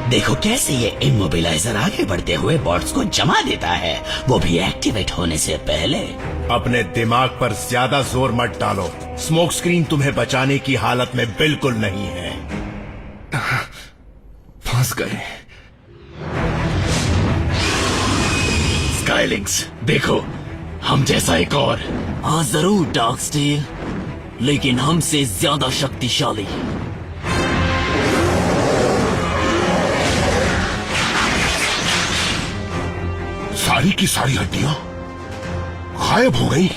देखो कैसे ये इमोबिलाइजर आगे बढ़ते हुए बॉट्स को जमा देता है, वो भी एक्टिवेट होने से पहले। अपने दिमाग पर ज्यादा जोर मत डालो, स्मोक स्क्रीन तुम्हें बचाने की हालत में बिल्कुल नहीं है। फंस गए। स्काईलिंक्स, देखो हम जैसा एक और। हाँ जरूर डार्क स्टील, लेकिन हमसे ज्यादा शक्तिशाली। सारी की सारी हड्डियां गायब हो गई।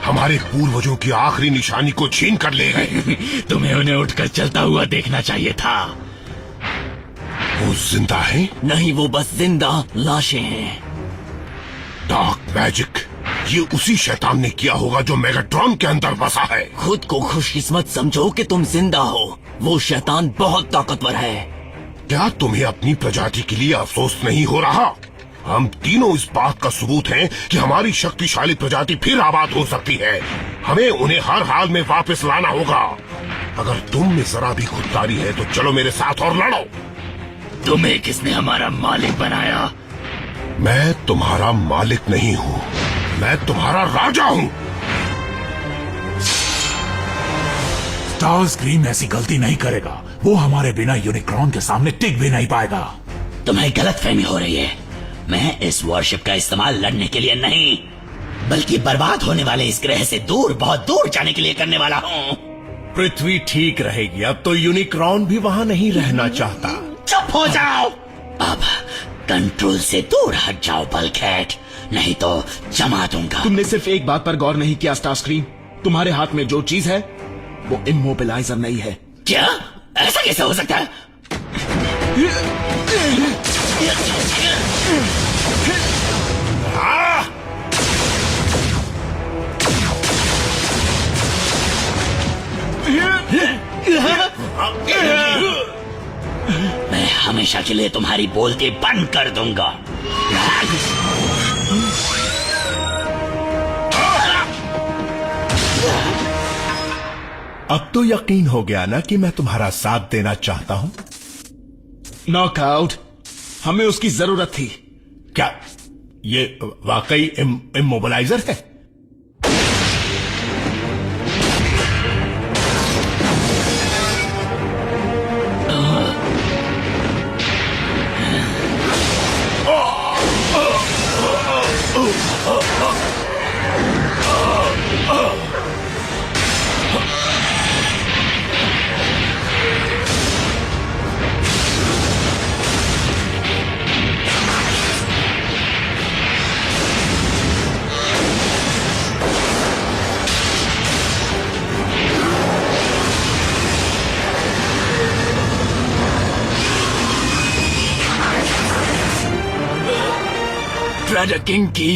हमारे पूर्वजों की आखिरी निशानी को छीन कर ले गए। तुम्हें उन्हें उठकर चलता हुआ देखना चाहिए था। वो जिंदा है? नहीं, वो बस जिंदा लाशें हैं। डार्क मैजिक, ये उसी शैतान ने किया होगा जो मेगाट्रॉन के अंदर बसा है। खुद को खुशकिस्मत समझो कि तुम जिंदा हो, वो शैतान बहुत ताकतवर है। क्या तुम्हें अपनी प्रजाति के लिए अफसोस नहीं हो रहा? हम तीनों इस बात का सबूत हैं कि हमारी शक्तिशाली प्रजाति फिर आबाद हो सकती है। हमें उन्हें हर हाल में वापस लाना होगा। अगर तुम में जरा भी खुददारी है तो चलो मेरे साथ और लड़ो। तुम्हें किसने हमारा मालिक बनाया? मैं तुम्हारा मालिक नहीं हूँ, मैं तुम्हारा राजा हूँ। स्टारस्क्रीम ऐसी गलती नहीं करेगा। वो हमारे बिना यूनिक्रॉन के सामने टिक भी नहीं पाएगा। तुम्हें गलतफहमी हो रही है। मैं इस वॉरशिप का इस्तेमाल लड़ने के लिए नहीं, बल्कि बर्बाद होने वाले इस ग्रह से दूर, बहुत दूर जाने के लिए करने वाला हूँ। पृथ्वी ठीक रहेगी, अब तो यूनिक्रॉन भी वहाँ नहीं रहना चाहता। चुप हो जाओ। अब कंट्रोल से दूर हट जाओ बल्कहेड, नहीं तो जमा दूंगा। तुमने सिर्फ एक बात पर गौर नहीं किया स्टारस्क्रीम, तुम्हारे हाथ में जो चीज है वो इमोबिलाइजर नहीं है। क्या? ऐसा कैसे हो सकता है? मैं हमेशा के लिए तुम्हारी बोलती बंद कर दूंगा। अब तो यकीन हो गया ना कि मैं तुम्हारा साथ देना चाहता हूँ। नॉकआउट, हमें उसकी जरूरत थी। क्या ये वाकई इमोबिलाइजर है? प्रेडेटर किंग की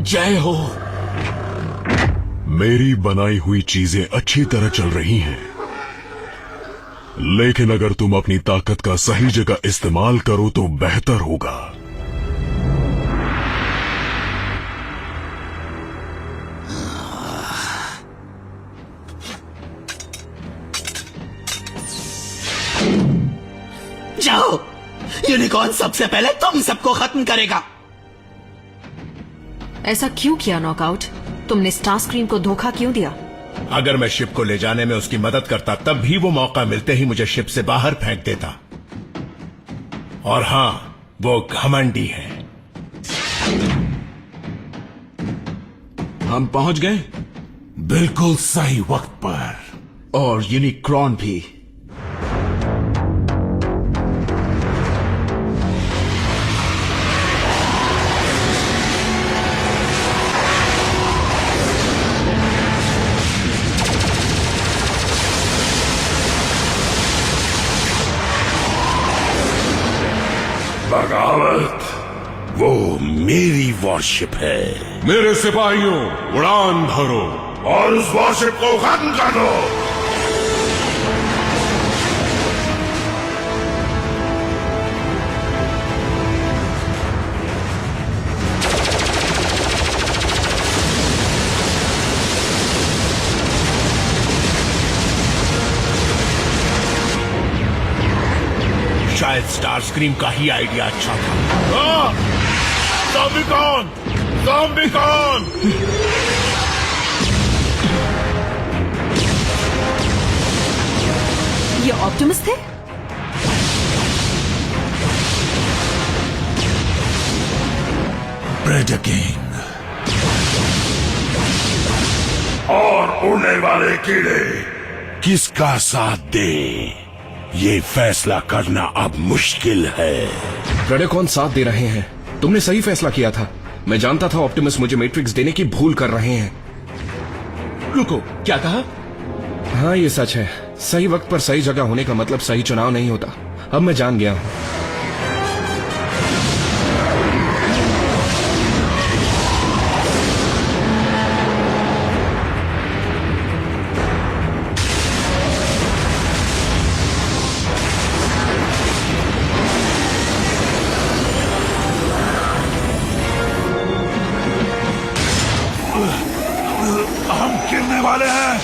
जय हो। मेरी बनाई हुई चीजें अच्छी तरह चल रही हैं, लेकिन अगर तुम अपनी ताकत का सही जगह इस्तेमाल करो तो बेहतर होगा। जाओ, यूनिकॉर्न सबसे पहले तुम सबको खत्म करेगा। ऐसा क्यों किया नॉकआउट? तुमने स्टारस्क्रीम को धोखा क्यों दिया? अगर मैं शिप को ले जाने में उसकी मदद करता तब भी वो मौका मिलते ही मुझे शिप से बाहर फेंक देता। और हां, वो घमंडी है। हम पहुंच गए बिल्कुल सही वक्त पर। और यूनिक्रॉन भी। बगावत, वो मेरी वॉरशिप है। मेरे सिपाहियों, उड़ान भरो और उस वॉरशिप को खत्म कर दो। शायद स्टारस्क्रीम का ही आइडिया अच्छा था। ज़ॉम्बीकॉन! ज़ॉम्बीकॉन! ये ऑप्टिमस थे? प्रेडेटर किंग और उड़ने वाले कीड़े किसका साथ दें? ये फैसला करना अब मुश्किल है। प्रेडेकॉन साथ दे रहे हैं। तुमने सही फैसला किया था। मैं जानता था ऑप्टिमस मुझे मैट्रिक्स देने की भूल कर रहे हैं। रुको, क्या कहा? हाँ, ये सच है। सही वक्त पर सही जगह होने का मतलब सही चुनाव नहीं होता। अब मैं जान गया हूं। हम गिरने वाले हैं।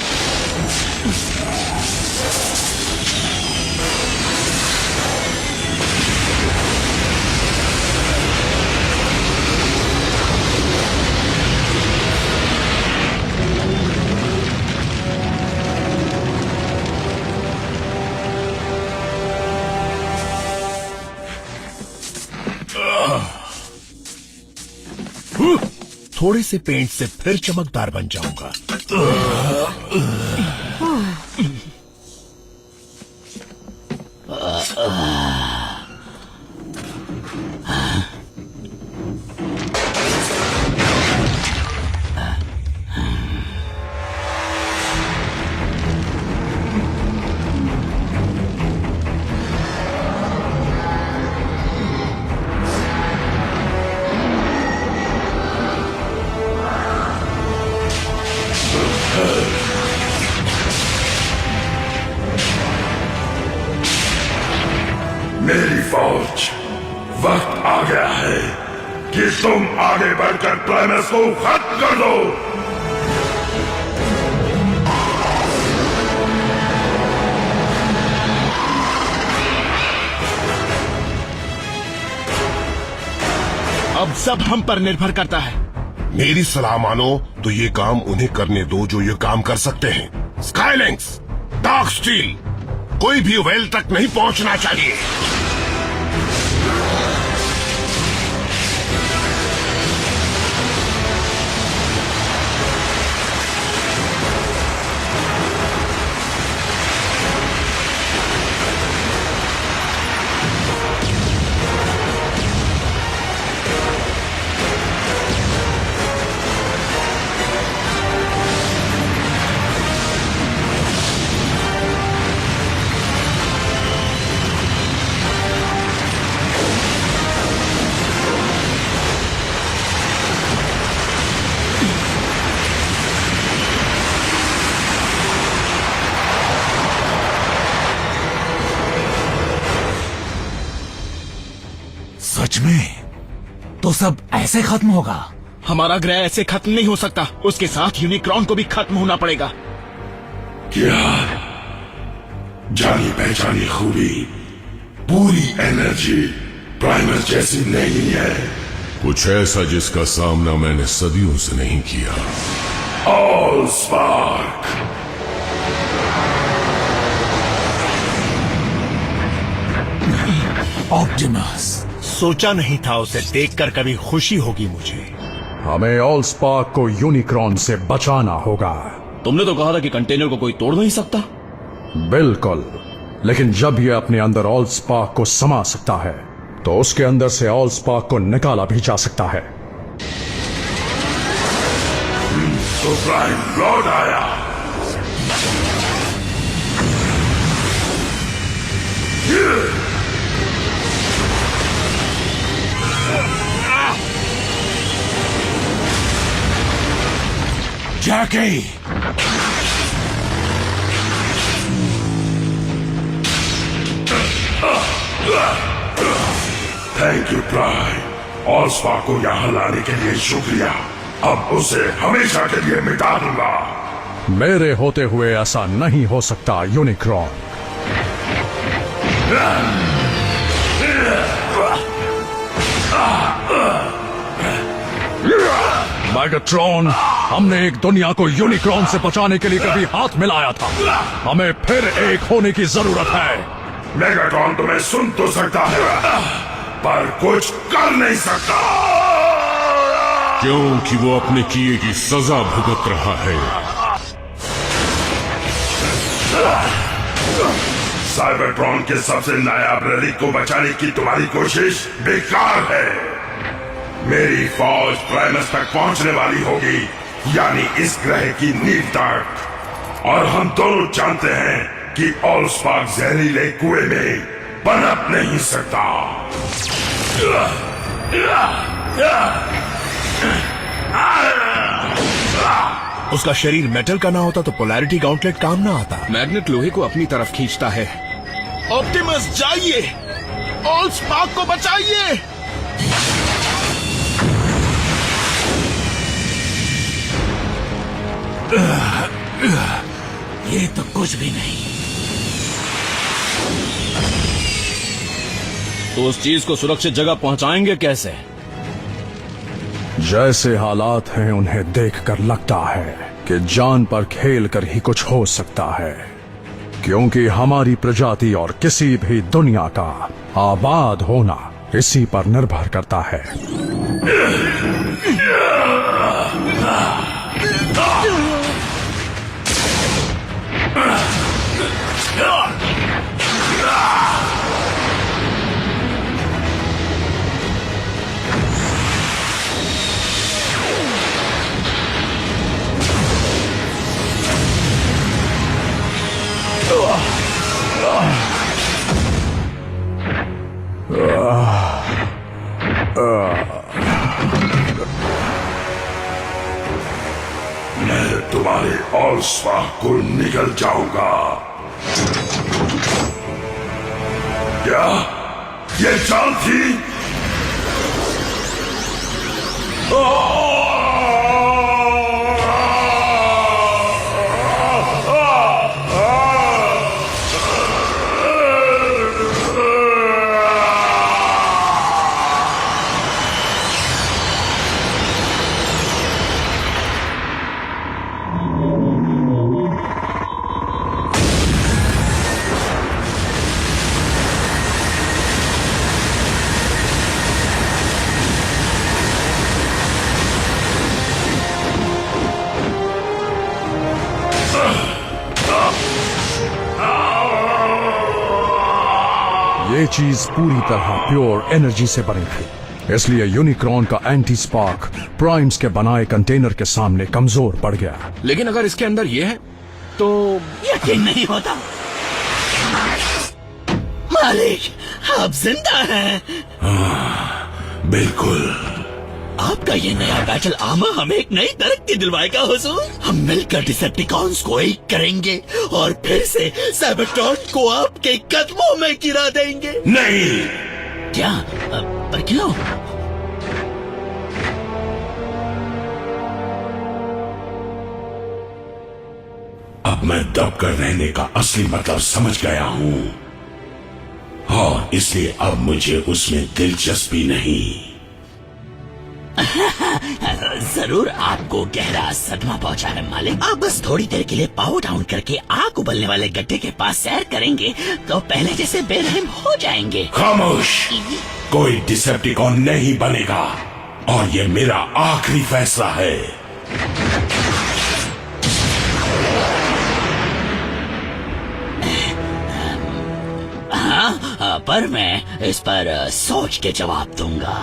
थोड़े से पेंट से फिर चमकदार बन जाऊंगा। मेरी फौज, वक्त आ गया है कि तुम आगे बढ़कर प्राइमस को खत्म कर दो। अब सब हम पर निर्भर करता है। मेरी सलाह मानो तो ये काम उन्हें करने दो जो ये काम कर सकते हैं। स्काईलिंक्स, डार्क स्टील, कोई भी वेल तक नहीं पहुंचना चाहिए। सच में? तो सब ऐसे खत्म होगा? हमारा ग्रह ऐसे खत्म नहीं हो सकता, उसके साथ यूनिक्रॉन को भी खत्म होना पड़ेगा। क्या जानी पहचानी खूबी, पूरी एनर्जी प्राइमस जैसी नहीं है। कुछ ऐसा जिसका सामना मैंने सदियों से नहीं किया। All spark. ऑप्टिमस। सोचा नहीं था उसे देखकर कभी खुशी होगी मुझे। हमें ऑल स्पार्क को यूनिक्रॉन से बचाना होगा। तुमने तो कहा था कि कंटेनर को कोई तोड़ नहीं सकता। बिल्कुल, लेकिन जब यह अपने अंदर ऑल स्पार्क को समा सकता है तो उसके अंदर से ऑल स्पार्क को निकाला भी जा सकता है। तो प्राइम लौट आया। Jackie! Thank you Prime. All Spark को यहाँ लाने के लिए शुक्रिया। अब उसे हमेशा के लिए मिटा दूंगा। मेरे होते हुए ऐसा नहीं हो सकता यूनिक्रॉन। मैगाट्रॉन, हमने एक दुनिया को यूनिक्रॉन से बचाने के लिए कभी हाथ मिलाया था। हमें फिर एक होने की जरूरत है। मेगाट्रॉन तुम्हें सुन तो सकता है पर कुछ कर नहीं सकता, क्योंकि वो अपने किए की सजा भुगत रहा है। साइबरट्रॉन के सबसे नायाब रिलीक को बचाने की तुम्हारी कोशिश बेकार है। मेरी फौज प्राइमस तक पहुंचने वाली होगी, यानी इस ग्रह की नींव तक। और हम दोनों जानते हैं कि ऑल स्पार्क जहरीले कुएं में पनप नहीं सकता। उसका शरीर मेटल का ना होता तो पोलैरिटी गॉन्टलेट काम ना आता। मैग्नेट लोहे को अपनी तरफ खींचता है। ऑप्टिमस जाइए, ऑल स्पार्क को बचाइए। ये तो कुछ भी नहीं। तो उस चीज को सुरक्षित जगह पहुंचाएंगे कैसे? जैसे हालात हैं उन्हें देखकर लगता है कि जान पर खेल कर ही कुछ हो सकता है, क्योंकि हमारी प्रजाति और किसी भी दुनिया का आबाद होना इसी पर निर्भर करता है। मैं तुम्हारे ऑल स्पार्क को निगल जाऊंगा। क्या ये चाल थी? ये चीज पूरी तरह प्योर एनर्जी से बनी थी, इसलिए यूनिक्रॉन का एंटी स्पार्क प्राइम्स के बनाए कंटेनर के सामने कमजोर पड़ गया। लेकिन अगर इसके अंदर ये है तो यकीन नहीं होता। मालिक, आप जिंदा हैं। बिल्कुल। आपका ये नया बैटल आर्मर हमें एक नई तरक्की दिलवाएगा हुजूर। हम मिलकर डिसेप्टिकॉन्स को एक करेंगे और फिर से साइबरट्रॉन को आपके कदमों में गिरा देंगे। नहीं, हत्या? पर क्यों? अब मैं दबकर रहने का असली मतलब समझ गया हूं और इसलिए अब मुझे उसमें दिलचस्पी नहीं। जरूर आपको गहरा सदमा पहुंचा है मालिक। आप बस थोड़ी देर के लिए पावर डाउन करके आग उबलने वाले गड्ढे के पास सैर करेंगे तो पहले जैसे बेरहम हो जाएंगे। खामोश! कोई डिसेप्टिकॉन नहीं बनेगा और ये मेरा आखिरी फैसला है। हाँ, पर मैं इस पर सोच के जवाब दूंगा।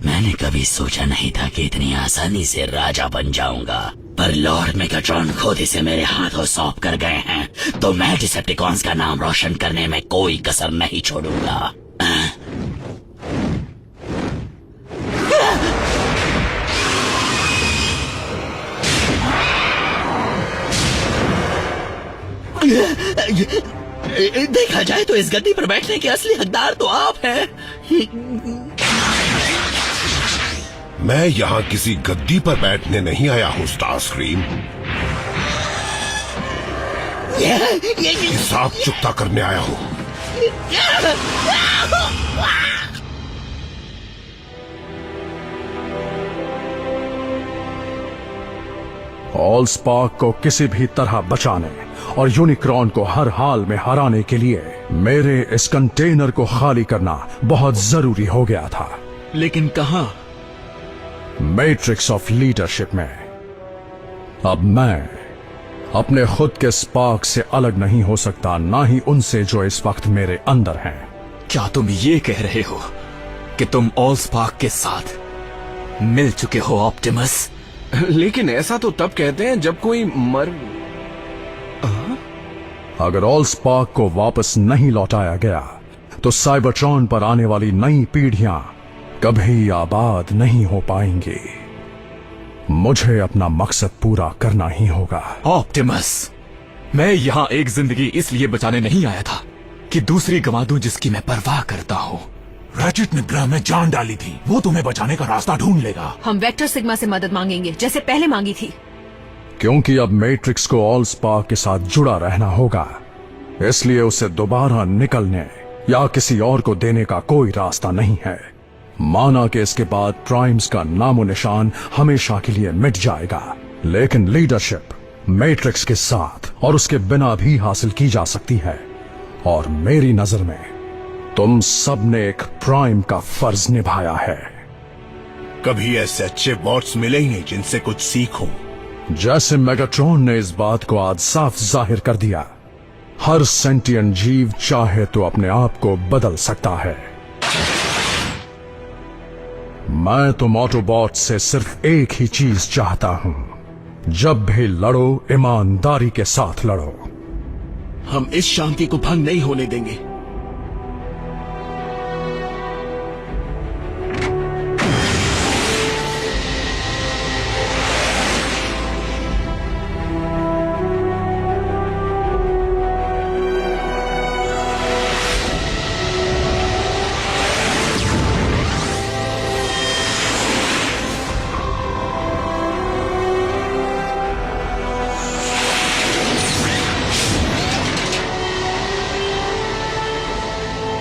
मैंने कभी सोचा नहीं था कि इतनी आसानी से राजा बन जाऊंगा, पर लॉर्ड मेगाट्रॉन खुद इसे मेरे हाथों सौंप कर गए हैं, तो मैं डिसेप्टिकॉन्स का नाम रोशन करने में कोई कसर नहीं छोड़ूंगा। देखा जाए तो इस गद्दी पर बैठने के असली हकदार तो आप हैं। मैं यहाँ किसी गद्दी पर बैठने नहीं आया हूँ स्टारस्क्रीम। हिसाब चुकता करने आया हूँ। ऑलस्पार्क को किसी भी तरह बचाने और यूनिक्रॉन को हर हाल में हराने के लिए मेरे इस कंटेनर को खाली करना बहुत जरूरी हो गया था। लेकिन कहां? मैट्रिक्स ऑफ लीडरशिप में। अब मैं अपने खुद के स्पार्क से अलग नहीं हो सकता, ना ही उनसे जो इस वक्त मेरे अंदर हैं। क्या तुम ये कह रहे हो कि तुम ऑलस्पार्क के साथ मिल चुके हो ऑप्टिमस? लेकिन ऐसा तो तब कहते हैं जब कोई मर... अगर ऑलस्पार्क को वापस नहीं लौटाया गया तो साइबरट्रॉन पर आने वाली नई पीढ़ियां कभी आबाद नहीं हो पाएंगी। मुझे अपना मकसद पूरा करना ही होगा। ऑप्टिमस, मैं यहाँ एक जिंदगी इसलिए बचाने नहीं आया था कि दूसरी गंवा दूं जिसकी मैं परवाह करता हूँ। रैचेट ने ग्रह में जान डाली थी, वो तुम्हें बचाने का रास्ता ढूंढ लेगा। हम वेक्टर सिग्मा से मदद मांगेंगे जैसे पहले मांगी थी। क्योंकि अब मैट्रिक्स को ऑलस्पार्क के साथ जुड़ा रहना होगा, इसलिए उसे दोबारा निकलने या किसी और को देने का कोई रास्ता नहीं है। माना कि इसके बाद प्राइम्स का नामो निशान हमेशा के लिए मिट जाएगा, लेकिन लीडरशिप मैट्रिक्स के साथ और उसके बिना भी हासिल की जा सकती है। और मेरी नजर में तुम सब ने एक प्राइम का फर्ज निभाया है। कभी ऐसे अच्छे बॉट्स मिले ही नहीं जिनसे कुछ सीखो। जैसे मेगाट्रॉन ने इस बात को आज साफ जाहिर कर दिया, हर सेंटिएंट जीव चाहे तो अपने आप को बदल सकता है। मैं तुम ऑटोबॉट से सिर्फ एक ही चीज चाहता हूं, जब भी लड़ो ईमानदारी के साथ लड़ो। हम इस शांति को भंग नहीं होने देंगे।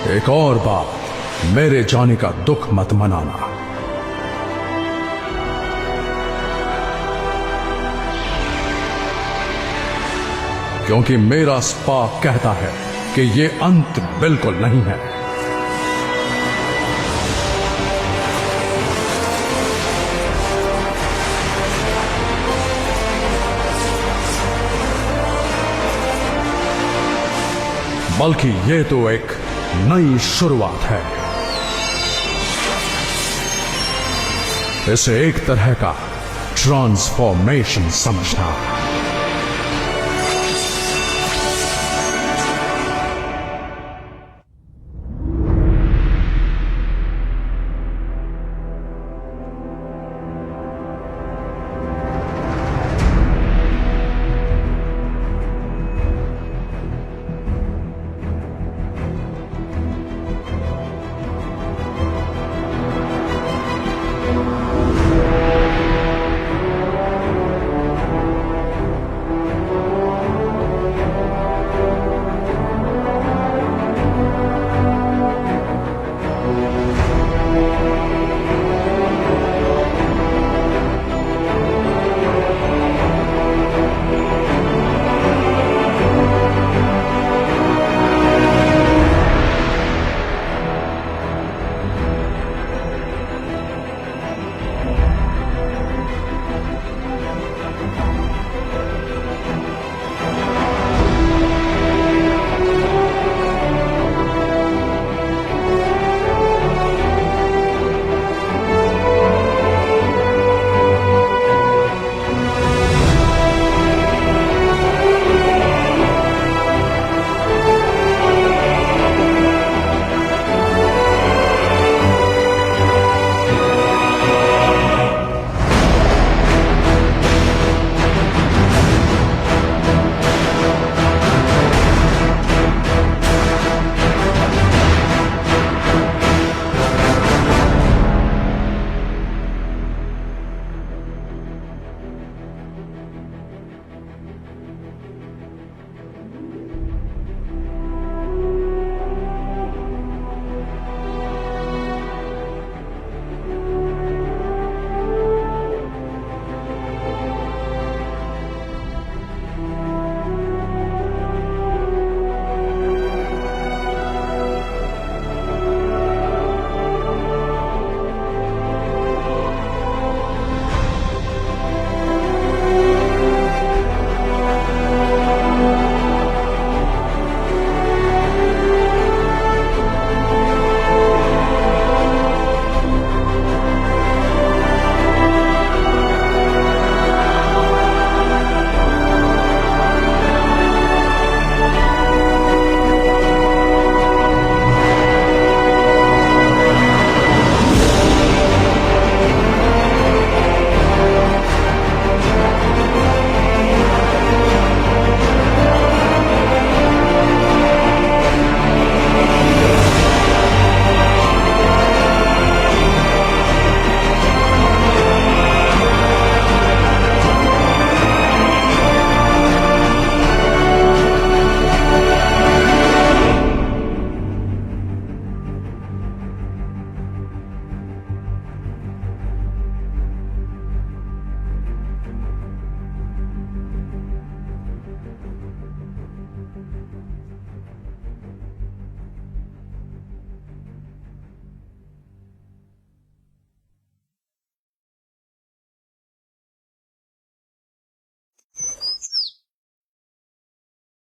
एक और बात, मेरे जाने का दुख मत मनाना। क्योंकि मेरा स्पार्क कहता है कि ये अंत बिल्कुल नहीं है। बल्कि ये तो एक नई शुरुआत है। इसे एक तरह का ट्रांसफॉर्मेशन समझना।